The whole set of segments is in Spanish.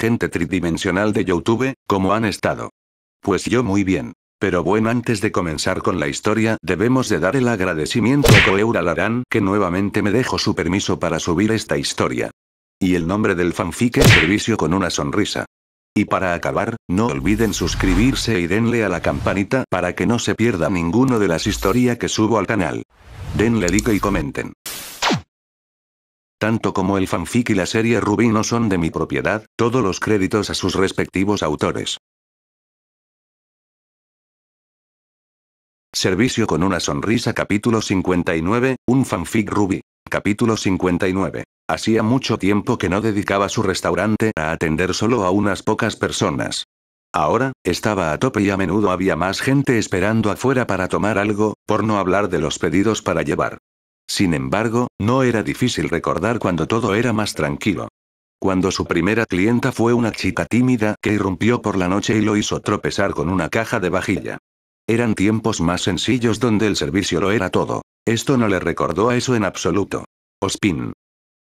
gente tridimensional de YouTube, ¿cómo han estado? Pues yo muy bien. Pero bueno, antes de comenzar con la historia, debemos de dar el agradecimiento a Koeura Laran, que nuevamente me dejó su permiso para subir esta historia. Y el nombre del fanfic es Servicio con una sonrisa. Y para acabar, no olviden suscribirse y denle a la campanita para que no se pierda ninguno de las historias que subo al canal. Denle like y comenten. Tanto como el fanfic y la serie Ruby no son de mi propiedad, todos los créditos a sus respectivos autores. Servicio con una sonrisa capítulo 59, un fanfic Ruby. Capítulo 59. Hacía mucho tiempo que no dedicaba su restaurante a atender solo a unas pocas personas. Ahora, estaba a tope y a menudo había más gente esperando afuera para tomar algo, por no hablar de los pedidos para llevar. Sin embargo, no era difícil recordar cuando todo era más tranquilo. Cuando su primera clienta fue una chica tímida que irrumpió por la noche y lo hizo tropezar con una caja de vajilla. Eran tiempos más sencillos donde el servicio lo era todo. Esto no le recordó a eso en absoluto. Ospin.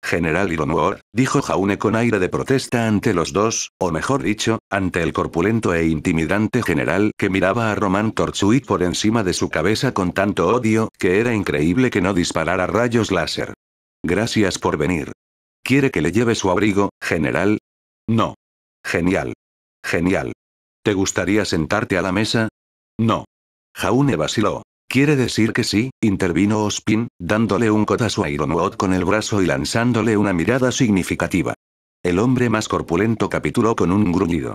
General Ironwood, dijo Jaune con aire de protesta ante los dos, o mejor dicho, ante el corpulento e intimidante general que miraba a Roman Torchwick por encima de su cabeza con tanto odio, que era increíble que no disparara rayos láser. Gracias por venir. ¿Quiere que le lleve su abrigo, general? No. Genial. Genial. ¿Te gustaría sentarte a la mesa? No. Jaune vaciló. ¿Quiere decir que sí? Intervino Ospin, dándole un codazo a Ironwood con el brazo y lanzándole una mirada significativa. El hombre más corpulento capituló con un gruñido.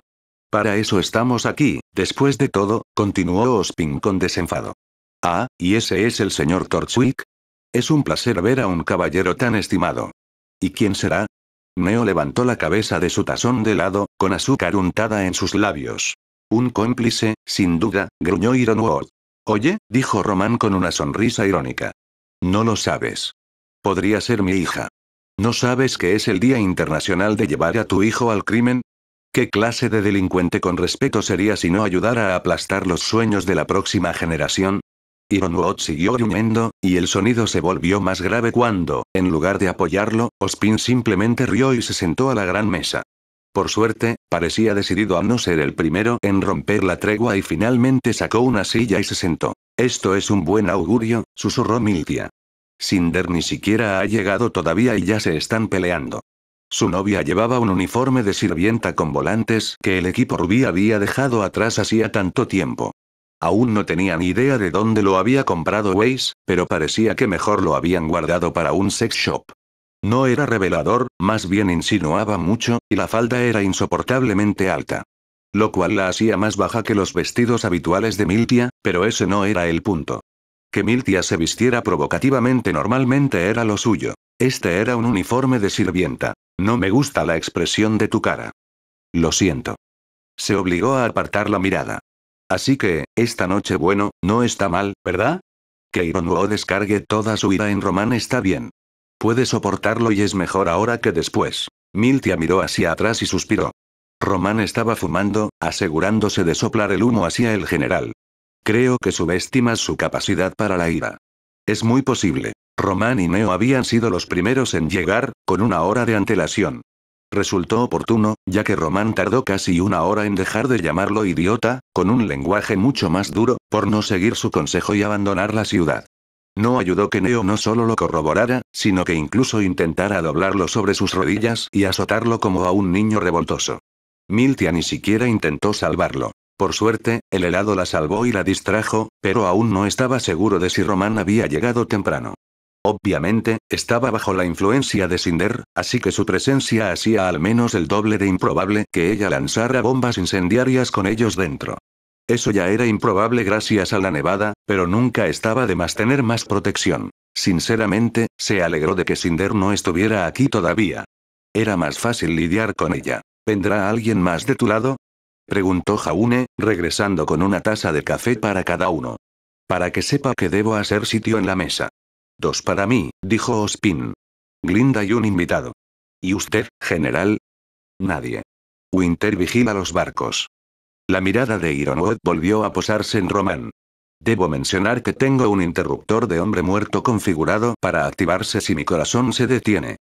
Para eso estamos aquí, después de todo, continuó Ospin con desenfado. Ah, ¿y ese es el señor Torchwick? Es un placer ver a un caballero tan estimado. ¿Y quién será? Neo levantó la cabeza de su tazón de helado, con azúcar untada en sus labios. Un cómplice, sin duda, gruñó Ironwood. Oye, dijo Roman con una sonrisa irónica. No lo sabes. Podría ser mi hija. ¿No sabes que es el Día Internacional de llevar a tu hijo al crimen? ¿Qué clase de delincuente con respeto sería si no ayudara a aplastar los sueños de la próxima generación? Ironwood siguió gruñendo, y el sonido se volvió más grave cuando, en lugar de apoyarlo, Ospin simplemente rió y se sentó a la gran mesa. Por suerte, parecía decidido a no ser el primero en romper la tregua y finalmente sacó una silla y se sentó. Esto es un buen augurio, susurró Miltia. Cinder ni siquiera ha llegado todavía y ya se están peleando. Su novia llevaba un uniforme de sirvienta con volantes que el equipo Ruby había dejado atrás hacía tanto tiempo. Aún no tenía ni idea de dónde lo había comprado Weiss, pero parecía que mejor lo habían guardado para un sex shop. No era revelador, más bien insinuaba mucho, y la falda era insoportablemente alta. Lo cual la hacía más baja que los vestidos habituales de Miltia, pero ese no era el punto. Que Miltia se vistiera provocativamente normalmente era lo suyo. Este era un uniforme de sirvienta. No me gusta la expresión de tu cara. Lo siento. Se obligó a apartar la mirada. Así que, esta noche bueno, no está mal, ¿verdad? Que Ironwood descargue toda su ira en Roman está bien. Puede soportarlo y es mejor ahora que después. Miltia miró hacia atrás y suspiró. Roman estaba fumando, asegurándose de soplar el humo hacia el general. Creo que subestimas su capacidad para la ira. Es muy posible. Roman y Neo habían sido los primeros en llegar, con una hora de antelación. Resultó oportuno, ya que Roman tardó casi una hora en dejar de llamarlo idiota, con un lenguaje mucho más duro, por no seguir su consejo y abandonar la ciudad. No ayudó que Neo no solo lo corroborara, sino que incluso intentara doblarlo sobre sus rodillas y azotarlo como a un niño revoltoso. Miltia ni siquiera intentó salvarlo. Por suerte, el helado la salvó y la distrajo, pero aún no estaba seguro de si Roman había llegado temprano. Obviamente, estaba bajo la influencia de Cinder, así que su presencia hacía al menos el doble de improbable que ella lanzara bombas incendiarias con ellos dentro. Eso ya era improbable gracias a la nevada, pero nunca estaba de más tener más protección. Sinceramente, se alegró de que Cinder no estuviera aquí todavía. Era más fácil lidiar con ella. ¿Vendrá alguien más de tu lado? Preguntó Jaune, regresando con una taza de café para cada uno. Para que sepa que debo hacer sitio en la mesa. 2 para mí, dijo Ospin. Glinda y un invitado. ¿Y usted, general? Nadie. Winter vigila los barcos. La mirada de Ironwood volvió a posarse en Roman. Debo mencionar que tengo un interruptor de hombre muerto configurado para activarse si mi corazón se detiene.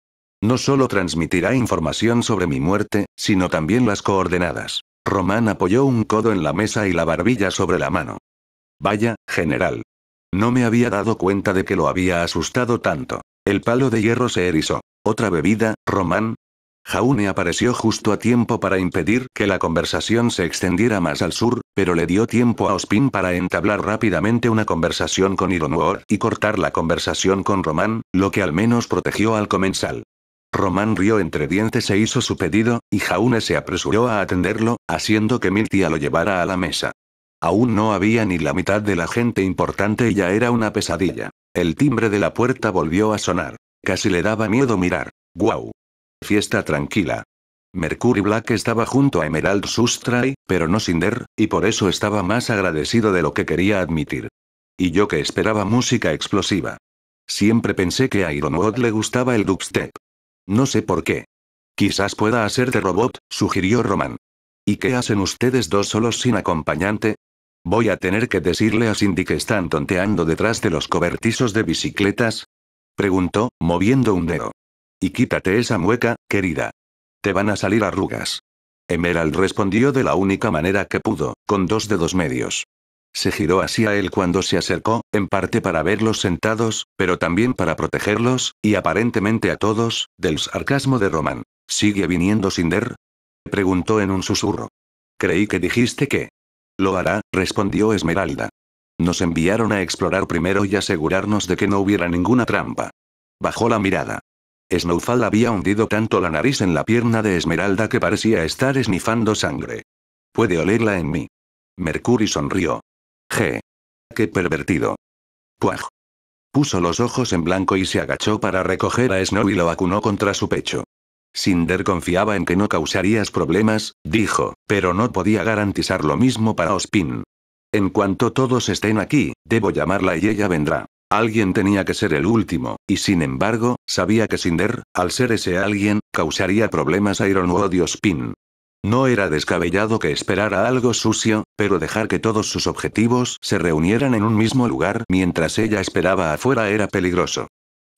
No solo transmitirá información sobre mi muerte, sino también las coordenadas. Román apoyó un codo en la mesa y la barbilla sobre la mano. Vaya, general. No me había dado cuenta de que lo había asustado tanto. El palo de hierro se erizó. ¿Otra bebida, Román? Jaune apareció justo a tiempo para impedir que la conversación se extendiera más al sur, pero le dio tiempo a Ospin para entablar rápidamente una conversación con Ironwood y cortar la conversación con Román, lo que al menos protegió al comensal. Román rió entre dientes e hizo su pedido, y Jaune se apresuró a atenderlo, haciendo que Miltia lo llevara a la mesa. Aún no había ni la mitad de la gente importante y ya era una pesadilla. El timbre de la puerta volvió a sonar. Casi le daba miedo mirar. ¡Guau! Fiesta tranquila. Mercury Black estaba junto a Emerald Sustray, pero no Cinder, y por eso estaba más agradecido de lo que quería admitir. Y yo que esperaba música explosiva. Siempre pensé que a Ironwood le gustaba el dubstep. No sé por qué. Quizás pueda hacer de robot, sugirió Román. ¿Y qué hacen ustedes dos solos sin acompañante? ¿Voy a tener que decirle a Cindy que están tonteando detrás de los cobertizos de bicicletas? Preguntó, moviendo un dedo. Y quítate esa mueca, querida. Te van a salir arrugas. Emerald respondió de la única manera que pudo, con dos dedos medios. Se giró hacia él cuando se acercó, en parte para verlos sentados, pero también para protegerlos, y aparentemente a todos, del sarcasmo de Román. ¿Sigue viniendo Cinder? Preguntó en un susurro. Creí que dijiste que. Lo hará, respondió Esmeralda. Nos enviaron a explorar primero y asegurarnos de que no hubiera ninguna trampa. Bajó la mirada. Snowfall había hundido tanto la nariz en la pierna de Esmeralda que parecía estar esnifando sangre. Puede olerla en mí. Mercury sonrió. ¡Qué pervertido! ¡Puaj! Puso los ojos en blanco y se agachó para recoger a Snow y lo acunó contra su pecho. Cinder confiaba en que no causarías problemas, dijo, pero no podía garantizar lo mismo para Ospin. En cuanto todos estén aquí, debo llamarla y ella vendrá. Alguien tenía que ser el último, y sin embargo, sabía que Cinder, al ser ese alguien, causaría problemas a Ironwood y Ospin. No era descabellado que esperara algo sucio, pero dejar que todos sus objetivos se reunieran en un mismo lugar mientras ella esperaba afuera era peligroso.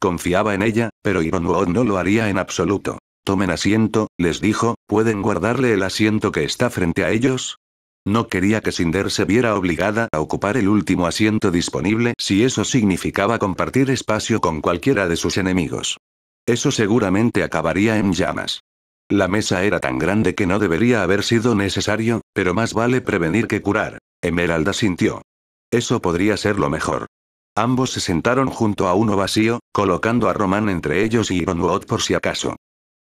Confiaba en ella, pero Ironwood no lo haría en absoluto. Tomen asiento, les dijo, ¿pueden guardarle el asiento que está frente a ellos? No quería que Cinder se viera obligada a ocupar el último asiento disponible si eso significaba compartir espacio con cualquiera de sus enemigos. Eso seguramente acabaría en llamas. La mesa era tan grande que no debería haber sido necesario, pero más vale prevenir que curar. Emerald asintió. Eso podría ser lo mejor. Ambos se sentaron junto a uno vacío, colocando a Román entre ellos y Ironwood por si acaso.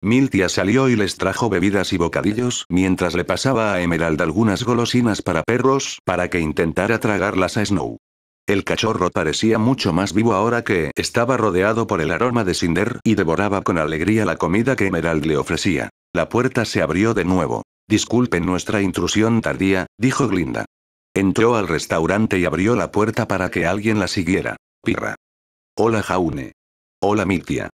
Miltia salió y les trajo bebidas y bocadillos mientras le pasaba a Emerald algunas golosinas para perros para que intentara tragarlas a Snow. El cachorro parecía mucho más vivo ahora que estaba rodeado por el aroma de Cinder y devoraba con alegría la comida que Emerald le ofrecía. La puerta se abrió de nuevo. Disculpen nuestra intrusión tardía, dijo Glinda. Entró al restaurante y abrió la puerta para que alguien la siguiera. Pirra. Hola Jaune. Hola Miltia.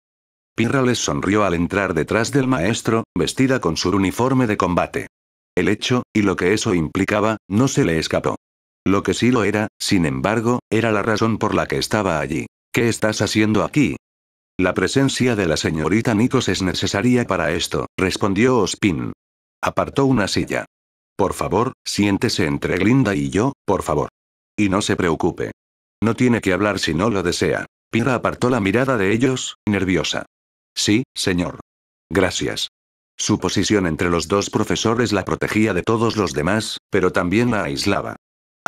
Pirra les sonrió al entrar detrás del maestro, vestida con su uniforme de combate. El hecho, y lo que eso implicaba, no se le escapó. Lo que sí lo era, sin embargo, era la razón por la que estaba allí. ¿Qué estás haciendo aquí? La presencia de la señorita Nikos es necesaria para esto, respondió Ospin. Apartó una silla. Por favor, siéntese entre Glinda y yo, por favor. Y no se preocupe. No tiene que hablar si no lo desea. Pirra apartó la mirada de ellos, nerviosa. Sí, señor. Gracias. Su posición entre los dos profesores la protegía de todos los demás, pero también la aislaba.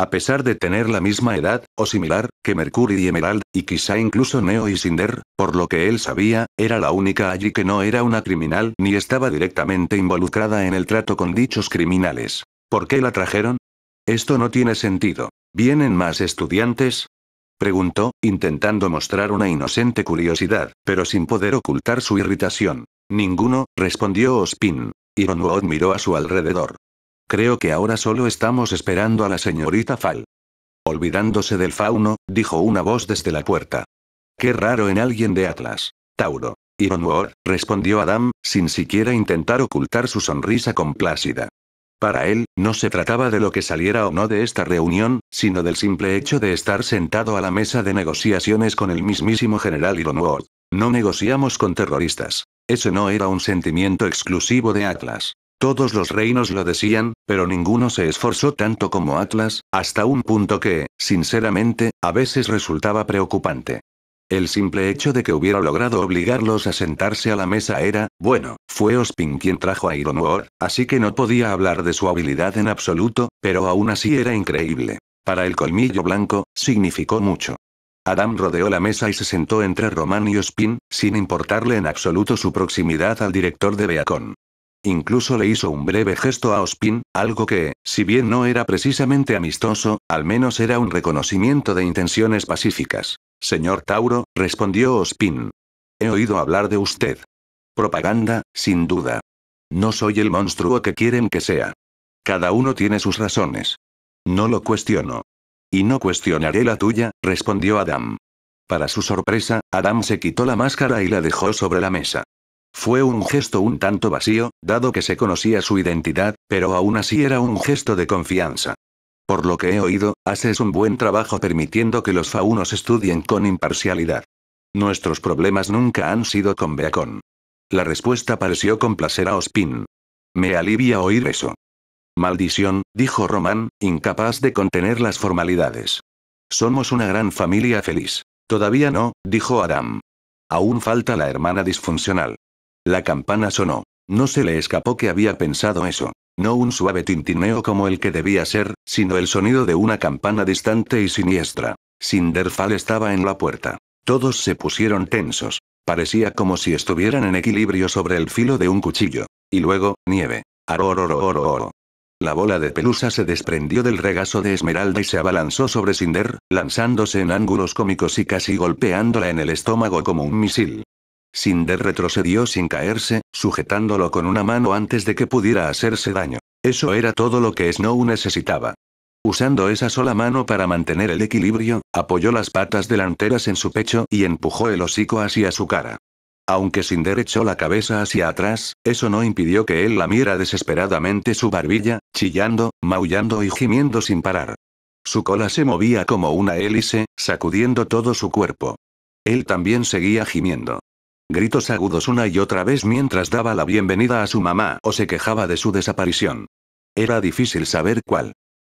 A pesar de tener la misma edad, o similar, que Mercury y Emerald, y quizá incluso Neo y Cinder, por lo que él sabía, era la única allí que no era una criminal ni estaba directamente involucrada en el trato con dichos criminales. ¿Por qué la trajeron? Esto no tiene sentido. ¿Vienen más estudiantes? Preguntó, intentando mostrar una inocente curiosidad, pero sin poder ocultar su irritación. Ninguno, respondió Ospin. Ironwood miró a su alrededor. Creo que ahora solo estamos esperando a la señorita Fall. Olvidándose del fauno, dijo una voz desde la puerta. Qué raro en alguien de Atlas. Tauro. Ironwood, respondió Adam, sin siquiera intentar ocultar su sonrisa complácida. Para él, no se trataba de lo que saliera o no de esta reunión, sino del simple hecho de estar sentado a la mesa de negociaciones con el mismísimo general Ironwood. No negociamos con terroristas. Ese no era un sentimiento exclusivo de Atlas. Todos los reinos lo decían, pero ninguno se esforzó tanto como Atlas, hasta un punto que, sinceramente, a veces resultaba preocupante. El simple hecho de que hubiera logrado obligarlos a sentarse a la mesa era, bueno, fue Ozpin quien trajo a Ironwood, así que no podía hablar de su habilidad en absoluto, pero aún así era increíble. Para el colmillo blanco, significó mucho. Adam rodeó la mesa y se sentó entre Román y Ozpin, sin importarle en absoluto su proximidad al director de Beacon. Incluso le hizo un breve gesto a Ozpin, algo que, si bien no era precisamente amistoso, al menos era un reconocimiento de intenciones pacíficas. Señor Tauro, respondió Ozpin. He oído hablar de usted. Propaganda, sin duda. No soy el monstruo que quieren que sea. Cada uno tiene sus razones. No lo cuestiono. Y no cuestionaré la tuya, respondió Adam. Para su sorpresa, Adam se quitó la máscara y la dejó sobre la mesa. Fue un gesto un tanto vacío, dado que se conocía su identidad, pero aún así era un gesto de confianza. Por lo que he oído, haces un buen trabajo permitiendo que los faunos estudien con imparcialidad. Nuestros problemas nunca han sido con Beacon. La respuesta pareció complacer a Ozpin. Me alivia oír eso. Maldición, dijo Román, incapaz de contener las formalidades. Somos una gran familia feliz. Todavía no, dijo Adam. Aún falta la hermana disfuncional. La campana sonó. No se le escapó que había pensado eso. No un suave tintineo como el que debía ser, sino el sonido de una campana distante y siniestra. Cinderfall estaba en la puerta. Todos se pusieron tensos. Parecía como si estuvieran en equilibrio sobre el filo de un cuchillo. Y luego, nieve. Arororororo. La bola de pelusa se desprendió del regazo de Esmeralda y se abalanzó sobre Cinder, lanzándose en ángulos cómicos y casi golpeándola en el estómago como un misil. Cinder retrocedió sin caerse, sujetándolo con una mano antes de que pudiera hacerse daño. Eso era todo lo que Snow necesitaba. Usando esa sola mano para mantener el equilibrio, apoyó las patas delanteras en su pecho y empujó el hocico hacia su cara. Aunque Cinder echó la cabeza hacia atrás, eso no impidió que él lamiera desesperadamente su barbilla, chillando, maullando y gimiendo sin parar. Su cola se movía como una hélice, sacudiendo todo su cuerpo. Él también seguía gimiendo. Gritos agudos una y otra vez mientras daba la bienvenida a su mamá o se quejaba de su desaparición. Era difícil saber cuál.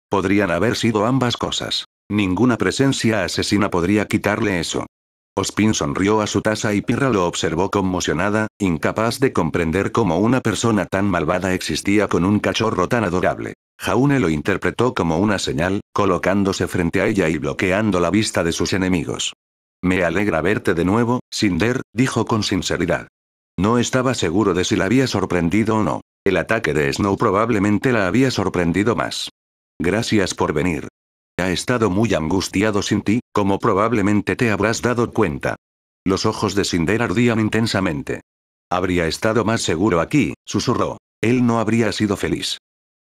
Podrían haber sido ambas cosas. Ninguna presencia asesina podría quitarle eso. Ozpin sonrió a su taza y Pirra lo observó conmocionada, incapaz de comprender cómo una persona tan malvada existía con un cachorro tan adorable. Jaune lo interpretó como una señal, colocándose frente a ella y bloqueando la vista de sus enemigos. Me alegra verte de nuevo, Cinder, dijo con sinceridad. No estaba seguro de si la había sorprendido o no. El ataque de Snow probablemente la había sorprendido más. Gracias por venir. Ha estado muy angustiado sin ti, como probablemente te habrás dado cuenta. Los ojos de Cinder ardían intensamente. Habría estado más seguro aquí, susurró. Él no habría sido feliz.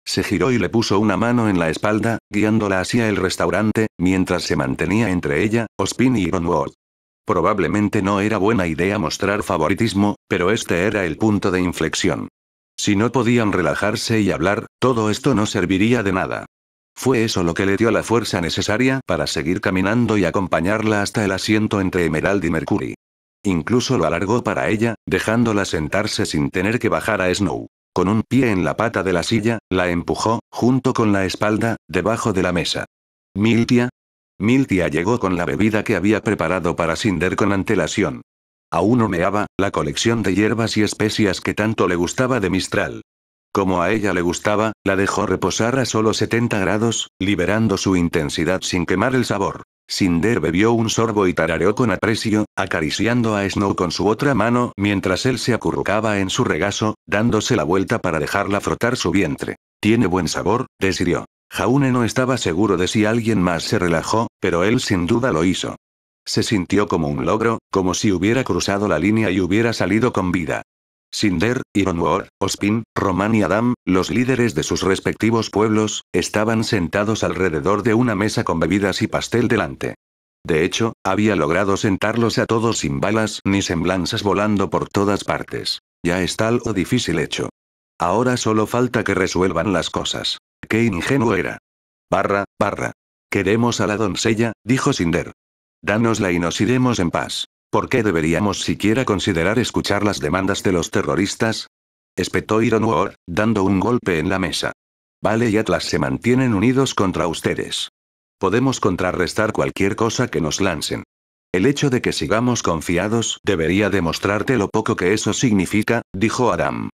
Se giró y le puso una mano en la espalda, guiándola hacia el restaurante, mientras se mantenía entre ella, Ozpin y Ironwood. Probablemente no era buena idea mostrar favoritismo, pero este era el punto de inflexión. Si no podían relajarse y hablar, todo esto no serviría de nada. Fue eso lo que le dio la fuerza necesaria para seguir caminando y acompañarla hasta el asiento entre Emerald y Mercury. Incluso lo alargó para ella, dejándola sentarse sin tener que bajar a Snow. Con un pie en la pata de la silla, la empujó, junto con la espalda, debajo de la mesa. ¿Miltia? Miltia llegó con la bebida que había preparado para Cinder con antelación. Aún humeaba, la colección de hierbas y especias que tanto le gustaba de Mistral. Como a ella le gustaba, la dejó reposar a solo 70 grados, liberando su intensidad sin quemar el sabor. Cinder bebió un sorbo y tarareó con aprecio, acariciando a Snow con su otra mano mientras él se acurrucaba en su regazo, dándose la vuelta para dejarla frotar su vientre. Tiene buen sabor, decidió. Jaune no estaba seguro de si alguien más se relajó, pero él sin duda lo hizo. Se sintió como un logro, como si hubiera cruzado la línea y hubiera salido con vida. Cinder, Ironwood, Ozpin, Román y Adam, los líderes de sus respectivos pueblos, estaban sentados alrededor de una mesa con bebidas y pastel delante. De hecho, había logrado sentarlos a todos sin balas ni semblanzas volando por todas partes. Ya está algo difícil hecho. Ahora solo falta que resuelvan las cosas. Qué ingenuo era. Barra. Queremos a la doncella, dijo Cinder. Dánosla y nos iremos en paz. ¿Por qué deberíamos siquiera considerar escuchar las demandas de los terroristas? Espetó Ironwood, dando un golpe en la mesa. Vale y Atlas se mantienen unidos contra ustedes. Podemos contrarrestar cualquier cosa que nos lancen. El hecho de que sigamos confiados debería demostrarte lo poco que eso significa, dijo Adam.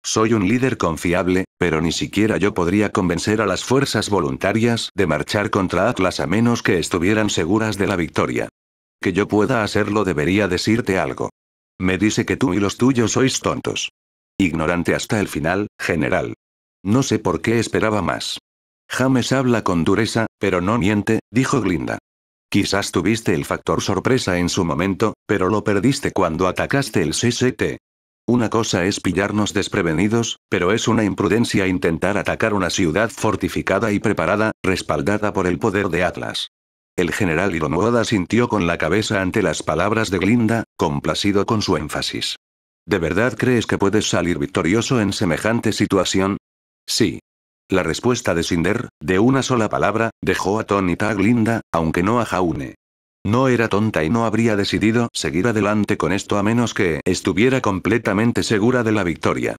Soy un líder confiable, pero ni siquiera yo podría convencer a las fuerzas voluntarias de marchar contra Atlas a menos que estuvieran seguras de la victoria. Que yo pueda hacerlo debería decirte algo. Me dice que tú y los tuyos sois tontos. Ignorante hasta el final, general. No sé por qué esperaba más. James habla con dureza, pero no miente, dijo Glinda. Quizás tuviste el factor sorpresa en su momento, pero lo perdiste cuando atacaste el CCT. Una cosa es pillarnos desprevenidos, pero es una imprudencia intentar atacar una ciudad fortificada y preparada, respaldada por el poder de Atlas. El general Ironwood asintió con la cabeza ante las palabras de Glinda, complacido con su énfasis. ¿De verdad crees que puedes salir victorioso en semejante situación? Sí. La respuesta de Cinder, de una sola palabra, dejó atónita a Glinda, aunque no a Jaune. No era tonta y no habría decidido seguir adelante con esto a menos que estuviera completamente segura de la victoria.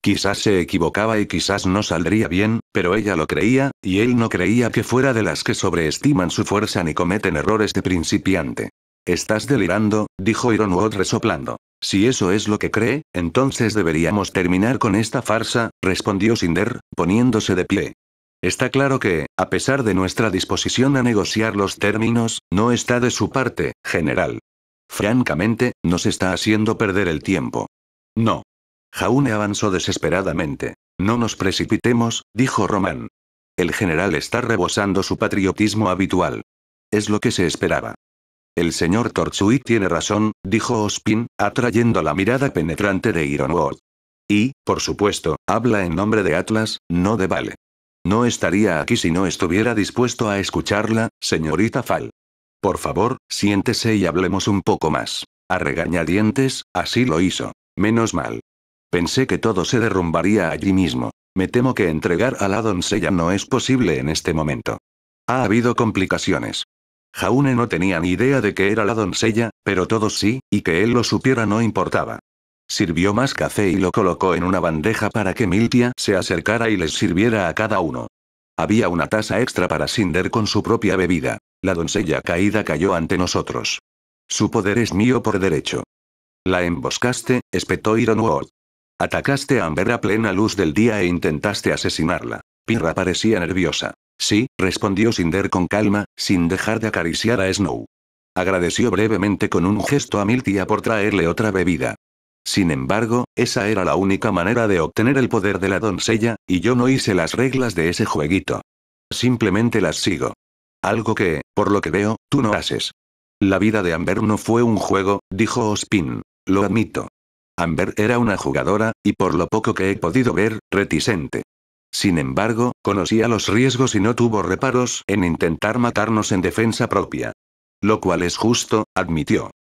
Quizás se equivocaba y quizás no saldría bien, pero ella lo creía, y él no creía que fuera de las que sobreestiman su fuerza ni cometen errores de principiante. Estás delirando, dijo Ironwood resoplando. Si eso es lo que cree, entonces deberíamos terminar con esta farsa, respondió Cinder, poniéndose de pie. Está claro que, a pesar de nuestra disposición a negociar los términos, no está de su parte, general. Francamente, nos está haciendo perder el tiempo. No. Jaune avanzó desesperadamente. No nos precipitemos, dijo Roman. El general está rebosando su patriotismo habitual. Es lo que se esperaba. El señor Torchwick tiene razón, dijo Ospin, atrayendo la mirada penetrante de Ironwood. Y, por supuesto, habla en nombre de Atlas, no de Vale. No estaría aquí si no estuviera dispuesto a escucharla, señorita Fall. Por favor, siéntese y hablemos un poco más. A regañadientes, así lo hizo. Menos mal. Pensé que todo se derrumbaría allí mismo. Me temo que entregar a la doncella no es posible en este momento. Ha habido complicaciones. Jaune no tenía ni idea de que era la doncella, pero todos sí, y que él lo supiera no importaba. Sirvió más café y lo colocó en una bandeja para que Miltia se acercara y les sirviera a cada uno. Había una taza extra para Cinder con su propia bebida. La doncella caída cayó ante nosotros. Su poder es mío por derecho. La emboscaste, espetó Ironwood. Atacaste a Amber a plena luz del día e intentaste asesinarla. Pirra parecía nerviosa. Sí, respondió Cinder con calma, sin dejar de acariciar a Snow. Agradeció brevemente con un gesto a Miltia por traerle otra bebida. Sin embargo, esa era la única manera de obtener el poder de la doncella, y yo no hice las reglas de ese jueguito. Simplemente las sigo. Algo que, por lo que veo, tú no haces. La vida de Amber no fue un juego, dijo Ospin. Lo admito. Amber era una jugadora, y por lo poco que he podido ver, reticente. Sin embargo, conocía los riesgos y no tuvo reparos en intentar matarnos en defensa propia. Lo cual es justo, admitió.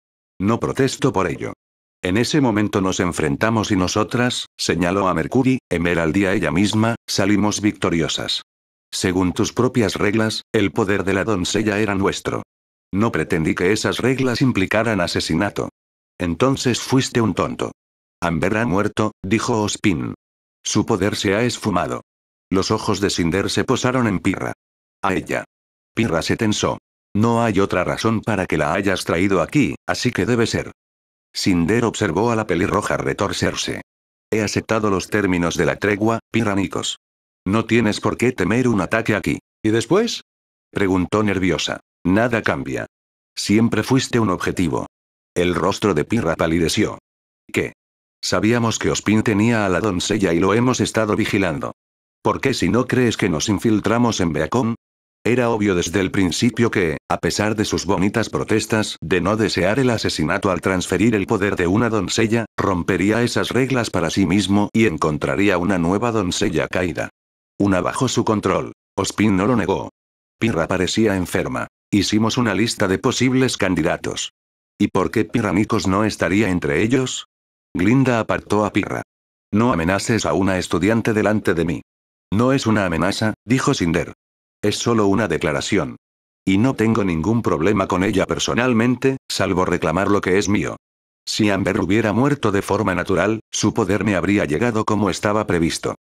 No protesto por ello. En ese momento nos enfrentamos y nosotras, señaló a Mercury, Emerald y a ella misma, salimos victoriosas. Según tus propias reglas, el poder de la doncella era nuestro. No pretendí que esas reglas implicaran asesinato. Entonces fuiste un tonto. Amber ha muerto, dijo Ospin. Su poder se ha esfumado. Los ojos de Cinder se posaron en Pirra. A ella. Pirra se tensó. No hay otra razón para que la hayas traído aquí, así que debe ser. Cinder observó a la pelirroja retorcerse. He aceptado los términos de la tregua, Pirranicos. No tienes por qué temer un ataque aquí. ¿Y después? Preguntó nerviosa. Nada cambia. Siempre fuiste un objetivo. El rostro de Pirra palideció. ¿Qué? Sabíamos que Ospin tenía a la doncella y lo hemos estado vigilando. ¿Por qué si no crees que nos infiltramos en Beacon? Era obvio desde el principio que, a pesar de sus bonitas protestas de no desear el asesinato al transferir el poder de una doncella, rompería esas reglas para sí mismo y encontraría una nueva doncella caída. Una bajo su control. Ospin no lo negó. Pirra parecía enferma. Hicimos una lista de posibles candidatos. ¿Y por qué Pirranicos no estaría entre ellos? Glinda apartó a Pirra. No amenaces a una estudiante delante de mí. No es una amenaza, dijo Cinder. Es solo una declaración. Y no tengo ningún problema con ella personalmente, salvo reclamar lo que es mío. Si Amber hubiera muerto de forma natural, su poder me habría llegado como estaba previsto.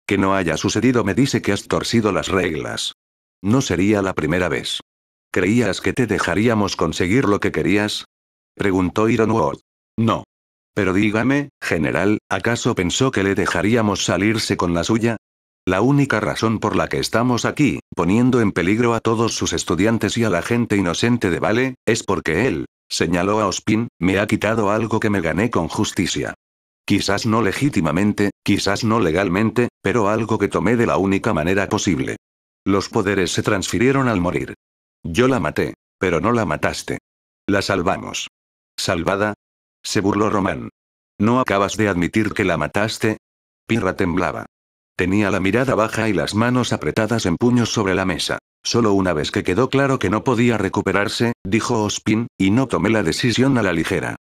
Que no haya sucedido me dice que has torcido las reglas. No sería la primera vez. ¿Creías que te dejaríamos conseguir lo que querías? Preguntó Ironwood. No. Pero dígame, general, ¿acaso pensó que le dejaríamos salirse con la suya? La única razón por la que estamos aquí, poniendo en peligro a todos sus estudiantes y a la gente inocente de Vale, es porque él, señaló a Ospin, me ha quitado algo que me gané con justicia. Quizás no legítimamente, quizás no legalmente, pero algo que tomé de la única manera posible. Los poderes se transfirieron al morir. Yo la maté, pero no la mataste. La salvamos. ¿Salvada? Se burló Román. ¿No acabas de admitir que la mataste? Pirra temblaba. Tenía la mirada baja y las manos apretadas en puños sobre la mesa. Solo una vez que quedó claro que no podía recuperarse, dijo Ospin, y no tomé la decisión a la ligera.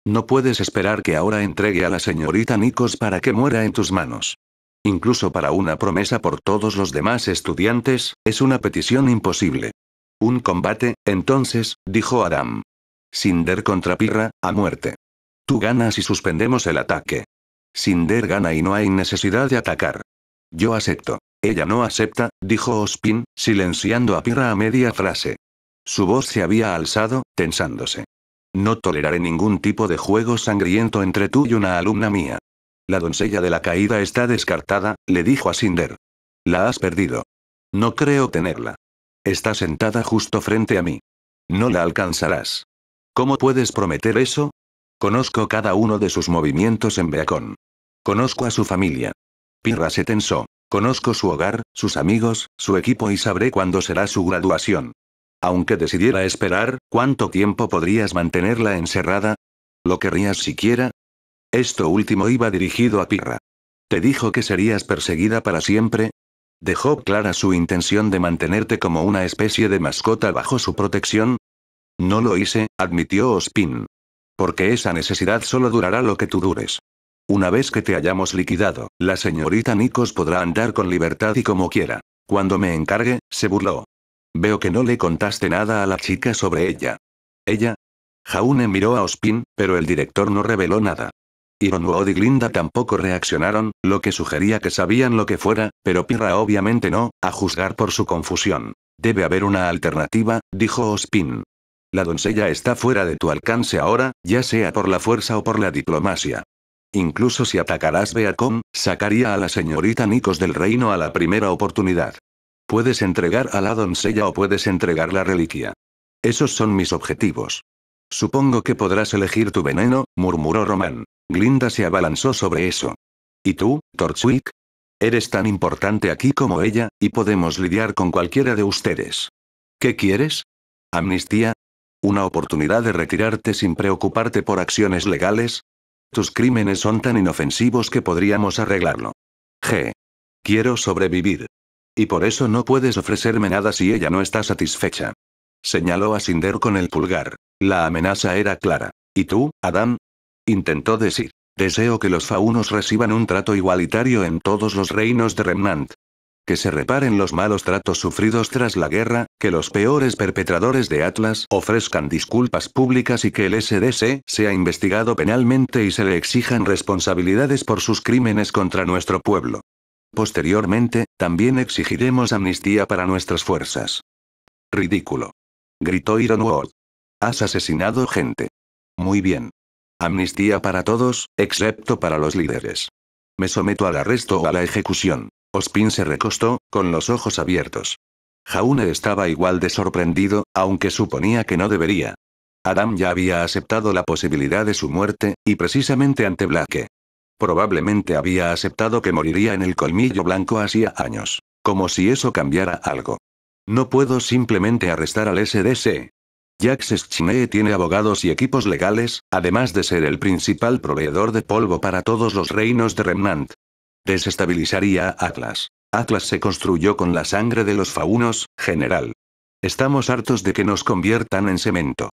No puedes esperar que ahora entregue a la señorita Nikos para que muera en tus manos. Incluso para una promesa por todos los demás estudiantes, es una petición imposible. Un combate, entonces, dijo Adam. Cinder contra Pirra, a muerte. Tú ganas y suspendemos el ataque. Cinder gana y no hay necesidad de atacar. Yo acepto. Ella no acepta, dijo Ospin, silenciando a Pirra a media frase. Su voz se había alzado, tensándose. No toleraré ningún tipo de juego sangriento entre tú y una alumna mía. La doncella de la caída está descartada, le dijo a Cinder. La has perdido. No creo tenerla. Está sentada justo frente a mí. No la alcanzarás. ¿Cómo puedes prometer eso? Conozco cada uno de sus movimientos en Beacon. Conozco a su familia. Pirra se tensó. Conozco su hogar, sus amigos, su equipo y sabré cuándo será su graduación. Aunque decidiera esperar, ¿cuánto tiempo podrías mantenerla encerrada? ¿Lo querrías siquiera? Esto último iba dirigido a Pirra. ¿Te dijo que serías perseguida para siempre? ¿Dejó clara su intención de mantenerte como una especie de mascota bajo su protección? No lo hice, admitió Ospin. Porque esa necesidad solo durará lo que tú dures. Una vez que te hayamos liquidado, la señorita Nikos podrá andar con libertad y como quiera. Cuando me encargue, se burló. Veo que no le contaste nada a la chica sobre ella. ¿Ella? Jaune miró a Ospin, pero el director no reveló nada. Ironwood y Glinda tampoco reaccionaron, lo que sugería que sabían lo que fuera, pero Pirra obviamente no, a juzgar por su confusión. Debe haber una alternativa, dijo Ospin. La doncella está fuera de tu alcance ahora, ya sea por la fuerza o por la diplomacia. Incluso si atacarás Beacon, sacaría a la señorita Nikos del reino a la primera oportunidad. Puedes entregar a la doncella o puedes entregar la reliquia. Esos son mis objetivos. Supongo que podrás elegir tu veneno, murmuró Román. Glinda se abalanzó sobre eso. ¿Y tú, Torchwick? Eres tan importante aquí como ella, y podemos lidiar con cualquiera de ustedes. ¿Qué quieres? ¿Amnistía? ¿Una oportunidad de retirarte sin preocuparte por acciones legales? Tus crímenes son tan inofensivos que podríamos arreglarlo. Quiero sobrevivir. Y por eso no puedes ofrecerme nada si ella no está satisfecha. Señaló a Cinder con el pulgar. La amenaza era clara. ¿Y tú, Adam? Intentó decir. Deseo que los faunos reciban un trato igualitario en todos los reinos de Remnant. Que se reparen los malos tratos sufridos tras la guerra, que los peores perpetradores de Atlas ofrezcan disculpas públicas y que el SDC sea investigado penalmente y se le exijan responsabilidades por sus crímenes contra nuestro pueblo. Posteriormente, también exigiremos amnistía para nuestras fuerzas. Ridículo. Gritó Ironwood. Has asesinado gente. Muy bien. Amnistía para todos, excepto para los líderes. Me someto al arresto o a la ejecución. Ospin se recostó, con los ojos abiertos. Jaune estaba igual de sorprendido, aunque suponía que no debería. Adam ya había aceptado la posibilidad de su muerte, y precisamente ante Blake. Probablemente había aceptado que moriría en el colmillo blanco hacía años. Como si eso cambiara algo. No puedo simplemente arrestar al SDC. Jax Schneer tiene abogados y equipos legales, además de ser el principal proveedor de polvo para todos los reinos de Remnant. Desestabilizaría a Atlas. Atlas se construyó con la sangre de los faunos, general. Estamos hartos de que nos conviertan en cemento.